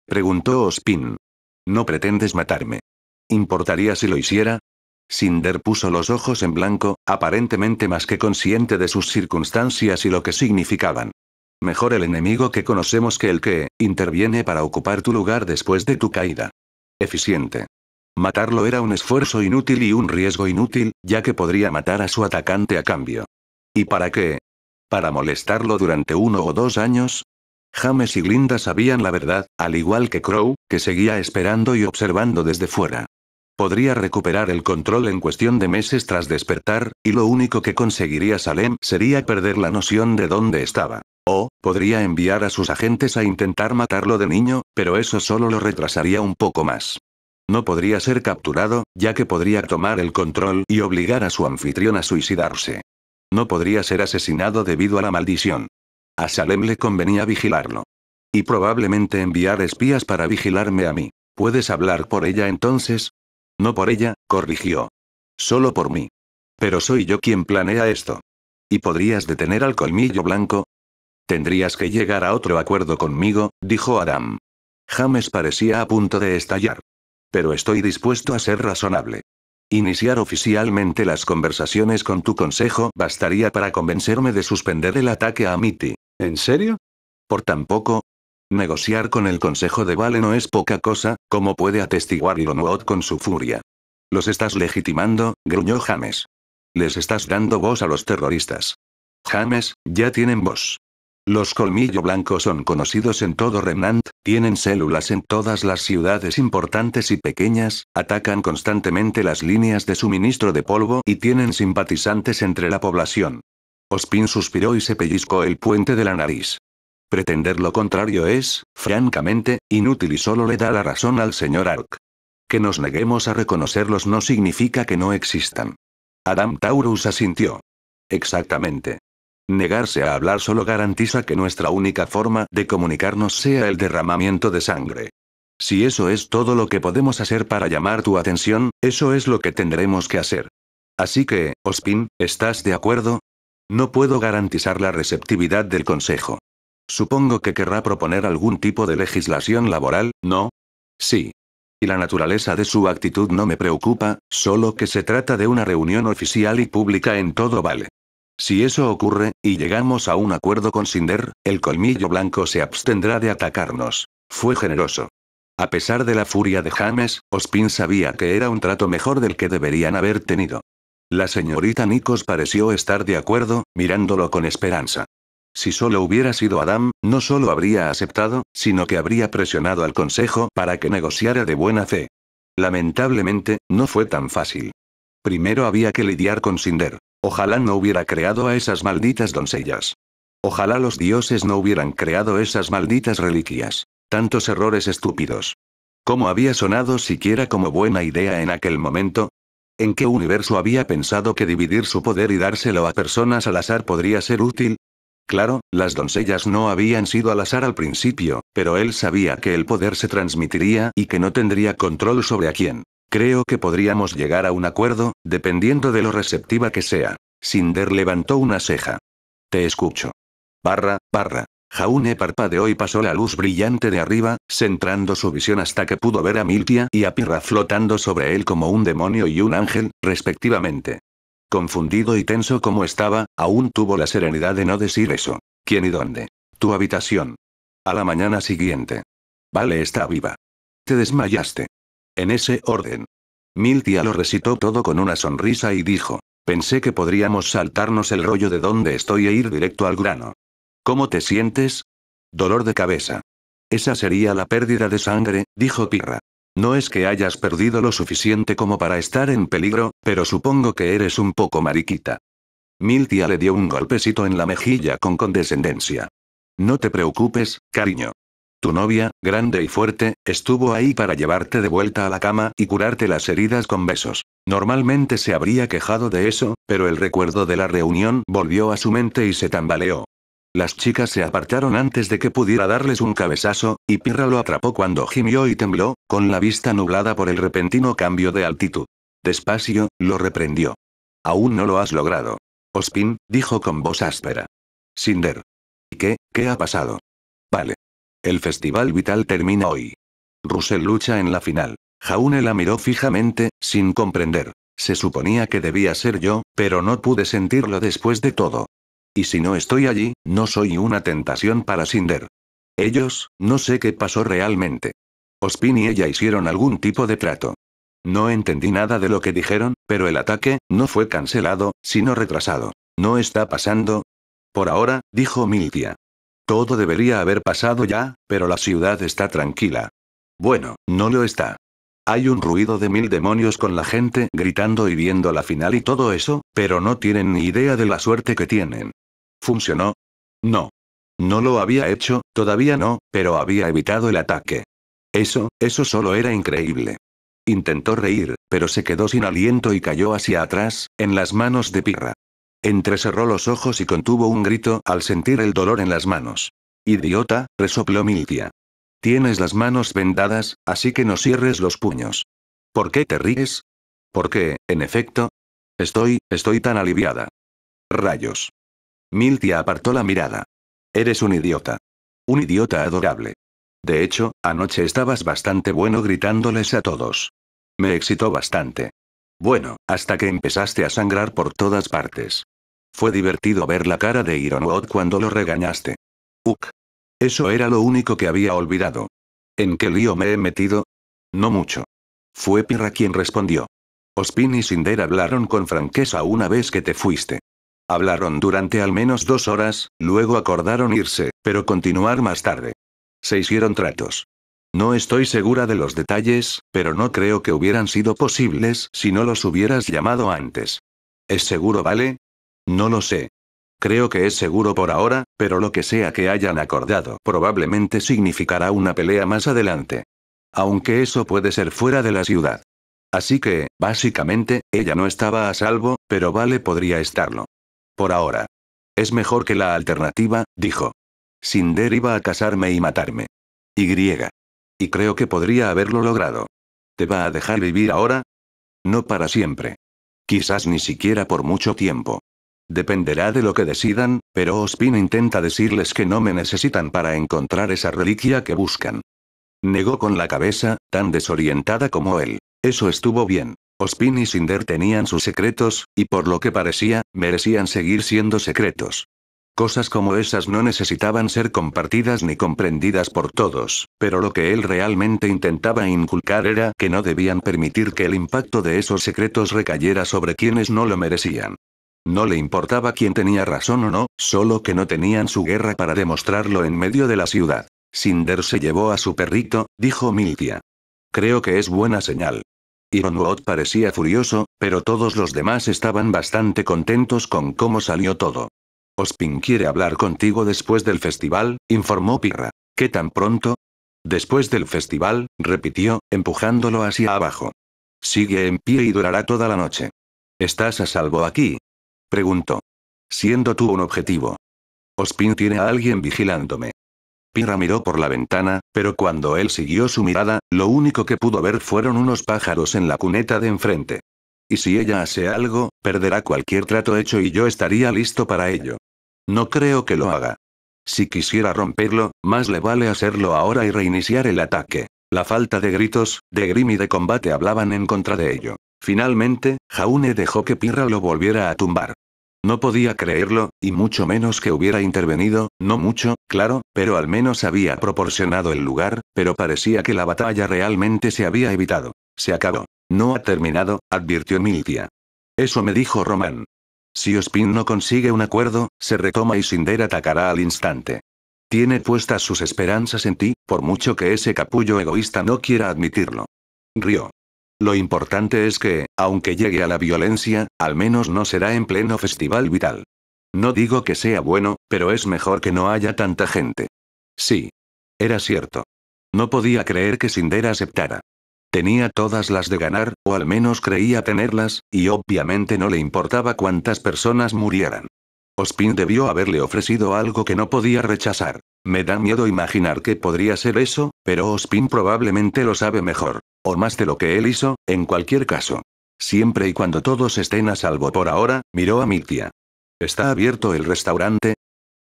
Preguntó Ospin. No pretendes matarme. ¿Importaría si lo hiciera? Cinder puso los ojos en blanco, aparentemente más que consciente de sus circunstancias y lo que significaban. Mejor el enemigo que conocemos que el que interviene para ocupar tu lugar después de tu caída. Eficiente. Matarlo era un esfuerzo inútil y un riesgo inútil, ya que podría matar a su atacante a cambio. ¿Y para qué? ¿Para molestarlo durante 1 o 2 años? James y Glinda sabían la verdad, al igual que Crow, que seguía esperando y observando desde fuera. Podría recuperar el control en cuestión de meses tras despertar, y lo único que conseguiría Salem sería perder la noción de dónde estaba. O, podría enviar a sus agentes a intentar matarlo de niño, pero eso solo lo retrasaría un poco más. No podría ser capturado, ya que podría tomar el control y obligar a su anfitrión a suicidarse. No podría ser asesinado debido a la maldición. A Salem le convenía vigilarlo. Y probablemente enviar espías para vigilarme a mí. ¿Puedes hablar por ella entonces? No por ella, corrigió. Solo por mí. Pero soy yo quien planea esto. ¿Y podrías detener al colmillo blanco? Tendrías que llegar a otro acuerdo conmigo, dijo Adam. James parecía a punto de estallar. Pero estoy dispuesto a ser razonable. Iniciar oficialmente las conversaciones con tu consejo bastaría para convencerme de suspender el ataque a Mitty. ¿En serio? ¿Por tan poco? Negociar con el consejo de Vale no es poca cosa, como puede atestiguar Ironwood con su furia. Los estás legitimando, gruñó James. Les estás dando voz a los terroristas. James, ya tienen voz. Los colmillo blancos son conocidos en todo Remnant, tienen células en todas las ciudades importantes y pequeñas, atacan constantemente las líneas de suministro de polvo y tienen simpatizantes entre la población. Ospin suspiró y se pellizcó el puente de la nariz. Pretender lo contrario es, francamente, inútil y solo le da la razón al señor Ark. Que nos neguemos a reconocerlos no significa que no existan. Adam Taurus asintió. Exactamente. Negarse a hablar solo garantiza que nuestra única forma de comunicarnos sea el derramamiento de sangre. Si eso es todo lo que podemos hacer para llamar tu atención, eso es lo que tendremos que hacer. Así que, Ospin, ¿estás de acuerdo? No puedo garantizar la receptividad del Consejo. Supongo que querrá proponer algún tipo de legislación laboral, ¿no? Sí. Y la naturaleza de su actitud no me preocupa, solo que se trata de una reunión oficial y pública en todo vale. Si eso ocurre, y llegamos a un acuerdo con Cinder, el colmillo blanco se abstendrá de atacarnos. Fue generoso. A pesar de la furia de James, Ospin sabía que era un trato mejor del que deberían haber tenido. La señorita Nikos pareció estar de acuerdo, mirándolo con esperanza. Si solo hubiera sido Adam, no solo habría aceptado, sino que habría presionado al consejo para que negociara de buena fe. Lamentablemente, no fue tan fácil. Primero había que lidiar con Cinder. Ojalá no hubiera creado a esas malditas doncellas. Ojalá los dioses no hubieran creado esas malditas reliquias. Tantos errores estúpidos. ¿Cómo había sonado siquiera como buena idea en aquel momento? ¿En qué universo había pensado que dividir su poder y dárselo a personas al azar podría ser útil? Claro, las doncellas no habían sido al azar al principio, pero él sabía que el poder se transmitiría y que no tendría control sobre a quién. Creo que podríamos llegar a un acuerdo, dependiendo de lo receptiva que sea. Cinder levantó una ceja. Te escucho. Barra. Jaune parpadeó y pasó la luz brillante de arriba, centrando su visión hasta que pudo ver a Miltia y a Pirra flotando sobre él como un demonio y un ángel, respectivamente. Confundido y tenso como estaba, aún tuvo la serenidad de no decir eso. ¿Quién y dónde? Tu habitación. A la mañana siguiente. Vale, está viva. Te desmayaste. En ese orden. Miltia lo recitó todo con una sonrisa y dijo. Pensé que podríamos saltarnos el rollo de dónde estoy e ir directo al grano. ¿Cómo te sientes? Dolor de cabeza. Esa sería la pérdida de sangre, dijo Pirra. No es que hayas perdido lo suficiente como para estar en peligro, pero supongo que eres un poco mariquita. Miltia le dio un golpecito en la mejilla con condescendencia. No te preocupes, cariño. Tu novia, grande y fuerte, estuvo ahí para llevarte de vuelta a la cama y curarte las heridas con besos. Normalmente se habría quejado de eso, pero el recuerdo de la reunión volvió a su mente y se tambaleó. Las chicas se apartaron antes de que pudiera darles un cabezazo, y Pirra lo atrapó cuando gimió y tembló, con la vista nublada por el repentino cambio de altitud. Despacio, lo reprendió. Aún no lo has logrado. Ospin, dijo con voz áspera. Cinder. ¿Qué ha pasado? Vale. El festival vital termina hoy. Russell lucha en la final. Jaune la miró fijamente, sin comprender. Se suponía que debía ser yo, pero no pude sentirlo después de todo. Y si no estoy allí, no soy una tentación para Cinder. Ellos, no sé qué pasó realmente. Ospin y ella hicieron algún tipo de trato. No entendí nada de lo que dijeron, pero el ataque, no fue cancelado, sino retrasado. ¿No está pasando? Por ahora, dijo Miltia. Todo debería haber pasado ya, pero la ciudad está tranquila. Bueno, no lo está. Hay un ruido de 1000 demonios con la gente gritando y viendo la final y todo eso, pero no tienen ni idea de la suerte que tienen. ¿Funcionó? No. No lo había hecho, todavía no, pero había evitado el ataque. Eso solo era increíble. Intentó reír, pero se quedó sin aliento y cayó hacia atrás, en las manos de Pirra. Entrecerró los ojos y contuvo un grito al sentir el dolor en las manos. Idiota, resopló Miltia. Tienes las manos vendadas, así que no cierres los puños. ¿Por qué te ríes? Porque, en efecto, estoy tan aliviada. Rayos. Miltia apartó la mirada. Eres un idiota. Un idiota adorable. De hecho, anoche estabas bastante bueno gritándoles a todos. Me excitó bastante. Bueno, hasta que empezaste a sangrar por todas partes. Fue divertido ver la cara de Ironwood cuando lo regañaste. Eso era lo único que había olvidado. ¿En qué lío me he metido? No mucho. Fue Pirra quien respondió. Ospin y Cinder hablaron con franqueza una vez que te fuiste. Hablaron durante al menos 2 horas, luego acordaron irse, pero continuar más tarde. Se hicieron tratos. No estoy segura de los detalles, pero no creo que hubieran sido posibles si no los hubieras llamado antes. ¿Es seguro, vale? No lo sé. Creo que es seguro por ahora, pero lo que sea que hayan acordado probablemente significará una pelea más adelante. Aunque eso puede ser fuera de la ciudad. Así que, básicamente, ella no estaba a salvo, pero Vale podría estarlo. Por ahora. Es mejor que la alternativa, dijo. Cinder iba a casarme y matarme. Y creo que podría haberlo logrado. ¿Te va a dejar vivir ahora? No para siempre. Quizás ni siquiera por mucho tiempo. Dependerá de lo que decidan, pero Ospin intenta decirles que no me necesitan para encontrar esa reliquia que buscan. Negó con la cabeza, tan desorientada como él. Eso estuvo bien. Ospin y Cinder tenían sus secretos, y por lo que parecía, merecían seguir siendo secretos. Cosas como esas no necesitaban ser compartidas ni comprendidas por todos, pero lo que él realmente intentaba inculcar era que no debían permitir que el impacto de esos secretos recayera sobre quienes no lo merecían. No le importaba quién tenía razón o no, solo que no tenían su guerra para demostrarlo en medio de la ciudad. Cinder se llevó a su perrito, dijo Miltia. Creo que es buena señal. Ironwood parecía furioso, pero todos los demás estaban bastante contentos con cómo salió todo. Ospin quiere hablar contigo después del festival, informó Pirra. ¿Qué tan pronto? Después del festival, repitió, empujándolo hacia abajo. Sigue en pie y durará toda la noche. ¿Estás a salvo aquí? Preguntó. Siendo tú un objetivo. Ospin tiene a alguien vigilándome. Pirra miró por la ventana, pero cuando él siguió su mirada, lo único que pudo ver fueron unos pájaros en la cuneta de enfrente. Y si ella hace algo, perderá cualquier trato hecho y yo estaría listo para ello. No creo que lo haga. Si quisiera romperlo, más le vale hacerlo ahora y reiniciar el ataque. La falta de gritos, de Grim y de combate hablaban en contra de ello. Finalmente, Jaune dejó que Pirra lo volviera a tumbar. No podía creerlo, y mucho menos que hubiera intervenido, no mucho, claro, pero al menos había proporcionado el lugar, pero parecía que la batalla realmente se había evitado. Se acabó. No ha terminado, advirtió Miltia. Eso me dijo Roman. Si Ospin no consigue un acuerdo, se retoma y Cinder atacará al instante. Tiene puestas sus esperanzas en ti, por mucho que ese capullo egoísta no quiera admitirlo. Rió. Lo importante es que, aunque llegue a la violencia, al menos no será en pleno festival vital. No digo que sea bueno, pero es mejor que no haya tanta gente. Sí. Era cierto. No podía creer que Cinder aceptara. Tenía todas las de ganar, o al menos creía tenerlas, y obviamente no le importaba cuántas personas murieran. Ospin debió haberle ofrecido algo que no podía rechazar. Me da miedo imaginar qué podría ser eso, pero Ospin probablemente lo sabe mejor. O más de lo que él hizo, en cualquier caso. Siempre y cuando todos estén a salvo por ahora, miró a Miltia. ¿Está abierto el restaurante?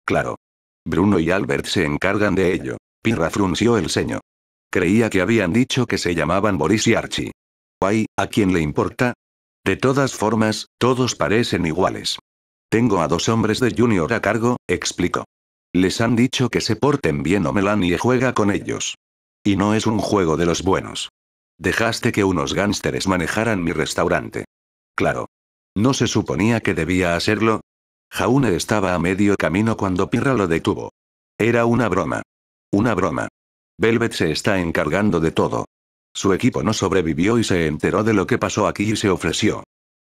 Claro. Bruno y Albert se encargan de ello. Pirra frunció el ceño. Creía que habían dicho que se llamaban Boris y Archie. Ay, ¿a quién le importa? De todas formas, todos parecen iguales. Tengo a 2 hombres de Junior a cargo, explicó. Les han dicho que se porten bien o Melanie juega con ellos. Y no es un juego de los buenos. Dejaste que unos gánsteres manejaran mi restaurante. Claro. ¿No se suponía que debía hacerlo? Jaune estaba a medio camino cuando Pirra lo detuvo. Era una broma. Una broma. Velvet se está encargando de todo. Su equipo no sobrevivió y se enteró de lo que pasó aquí y se ofreció.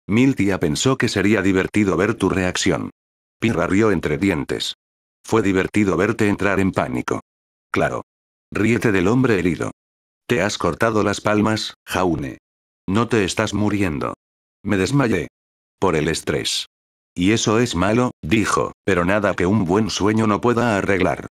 Miltia pensó que sería divertido ver tu reacción. Pirra rió entre dientes. Fue divertido verte entrar en pánico. Claro. Ríete del hombre herido. Te has cortado las palmas, Jaune. No te estás muriendo. Me desmayé. Por el estrés. Y eso es malo, dijo, pero nada que un buen sueño no pueda arreglar.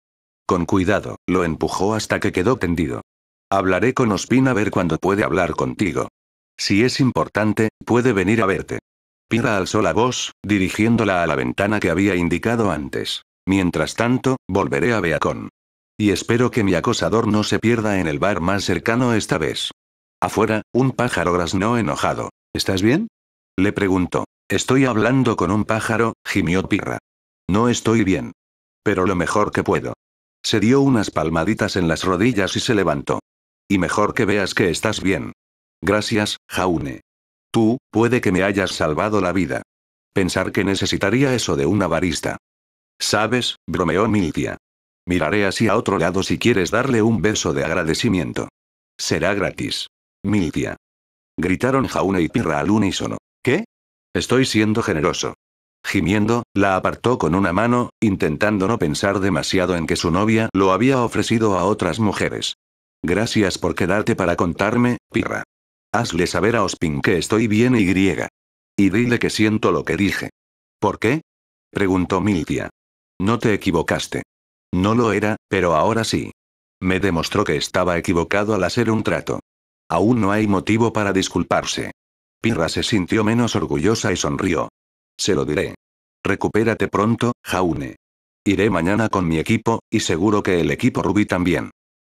Con cuidado, lo empujó hasta que quedó tendido. Hablaré con Ospin a ver cuándo puede hablar contigo. Si es importante, puede venir a verte. Pirra alzó la voz, dirigiéndola a la ventana que había indicado antes. Mientras tanto, volveré a Beacon. Y espero que mi acosador no se pierda en el bar más cercano esta vez. Afuera, un pájaro graznó enojado. ¿Estás bien? Le preguntó. Estoy hablando con un pájaro, gimió Pirra. No estoy bien. Pero lo mejor que puedo. Se dio unas palmaditas en las rodillas y se levantó. Y mejor que veas que estás bien. Gracias, Jaune. Tú, puede que me hayas salvado la vida. Pensar que necesitaría eso de una barista. ¿Sabes? Bromeó Miltia. Miraré hacia otro lado si quieres darle un beso de agradecimiento. Será gratis. Miltia. Gritaron Jaune y Pirra al unísono. ¿Qué? Estoy siendo generoso. Gimiendo, la apartó con una mano, intentando no pensar demasiado en que su novia lo había ofrecido a otras mujeres. Gracias por quedarte para contarme, Pirra. Hazle saber a Ospin que estoy bien y griega. Y dile que siento lo que dije. ¿Por qué? Preguntó Miltia. No te equivocaste. No lo era, pero ahora sí. Me demostró que estaba equivocado al hacer un trato. Aún no hay motivo para disculparse. Pirra se sintió menos orgullosa y sonrió. Se lo diré. Recupérate pronto, Jaune. Iré mañana con mi equipo, y seguro que el equipo Ruby también.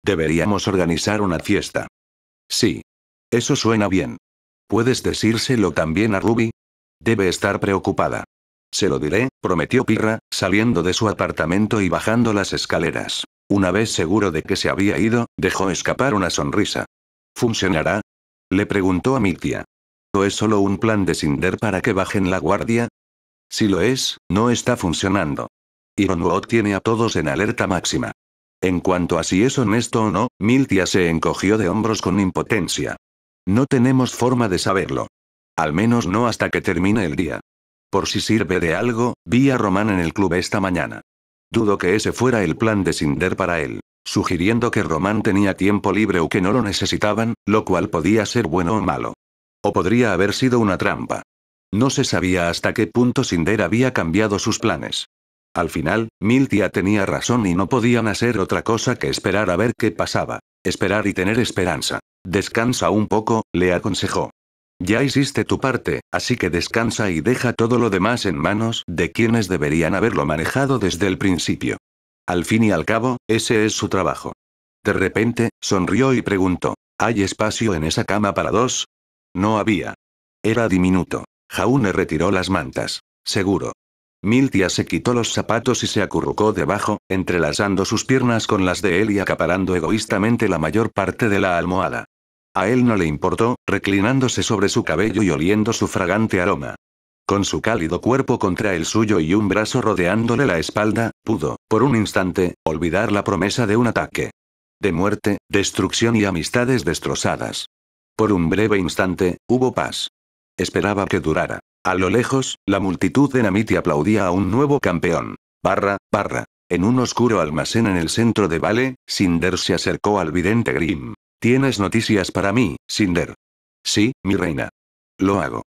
Deberíamos organizar una fiesta. Sí. Eso suena bien. ¿Puedes decírselo también a Ruby? Debe estar preocupada. Se lo diré, prometió Pirra, saliendo de su apartamento y bajando las escaleras. Una vez seguro de que se había ido, dejó escapar una sonrisa. ¿Funcionará? Le preguntó a Miltia. ¿O es solo un plan de Cinder para que bajen la guardia? Si lo es, no está funcionando. Ironwood tiene a todos en alerta máxima. En cuanto a si es honesto o no, Miltia se encogió de hombros con impotencia. No tenemos forma de saberlo. Al menos no hasta que termine el día. Por si sirve de algo, vi a Román en el club esta mañana. Dudo que ese fuera el plan de Cinder para él, sugiriendo que Román tenía tiempo libre o que no lo necesitaban, lo cual podía ser bueno o malo. O podría haber sido una trampa. No se sabía hasta qué punto Cinder había cambiado sus planes. Al final, Miltia tenía razón y no podían hacer otra cosa que esperar a ver qué pasaba. Esperar y tener esperanza. Descansa un poco, le aconsejó. Ya hiciste tu parte, así que descansa y deja todo lo demás en manos de quienes deberían haberlo manejado desde el principio. Al fin y al cabo, ese es su trabajo. De repente, sonrió y preguntó, ¿hay espacio en esa cama para dos? No había. Era diminuto. Jaune retiró las mantas. Seguro. Miltia se quitó los zapatos y se acurrucó debajo, entrelazando sus piernas con las de él y acaparando egoístamente la mayor parte de la almohada. A él no le importó, reclinándose sobre su cabello y oliendo su fragante aroma. Con su cálido cuerpo contra el suyo y un brazo rodeándole la espalda, pudo, por un instante, olvidar la promesa de un ataque. De muerte, destrucción y amistades destrozadas. Por un breve instante, hubo paz. Esperaba que durara. A lo lejos, la multitud de Namiti aplaudía a un nuevo campeón. Barra. En un oscuro almacén en el centro de Vale, Cinder se acercó al vidente Grimm. ¿Tienes noticias para mí, Cinder? Sí, mi reina. Lo hago.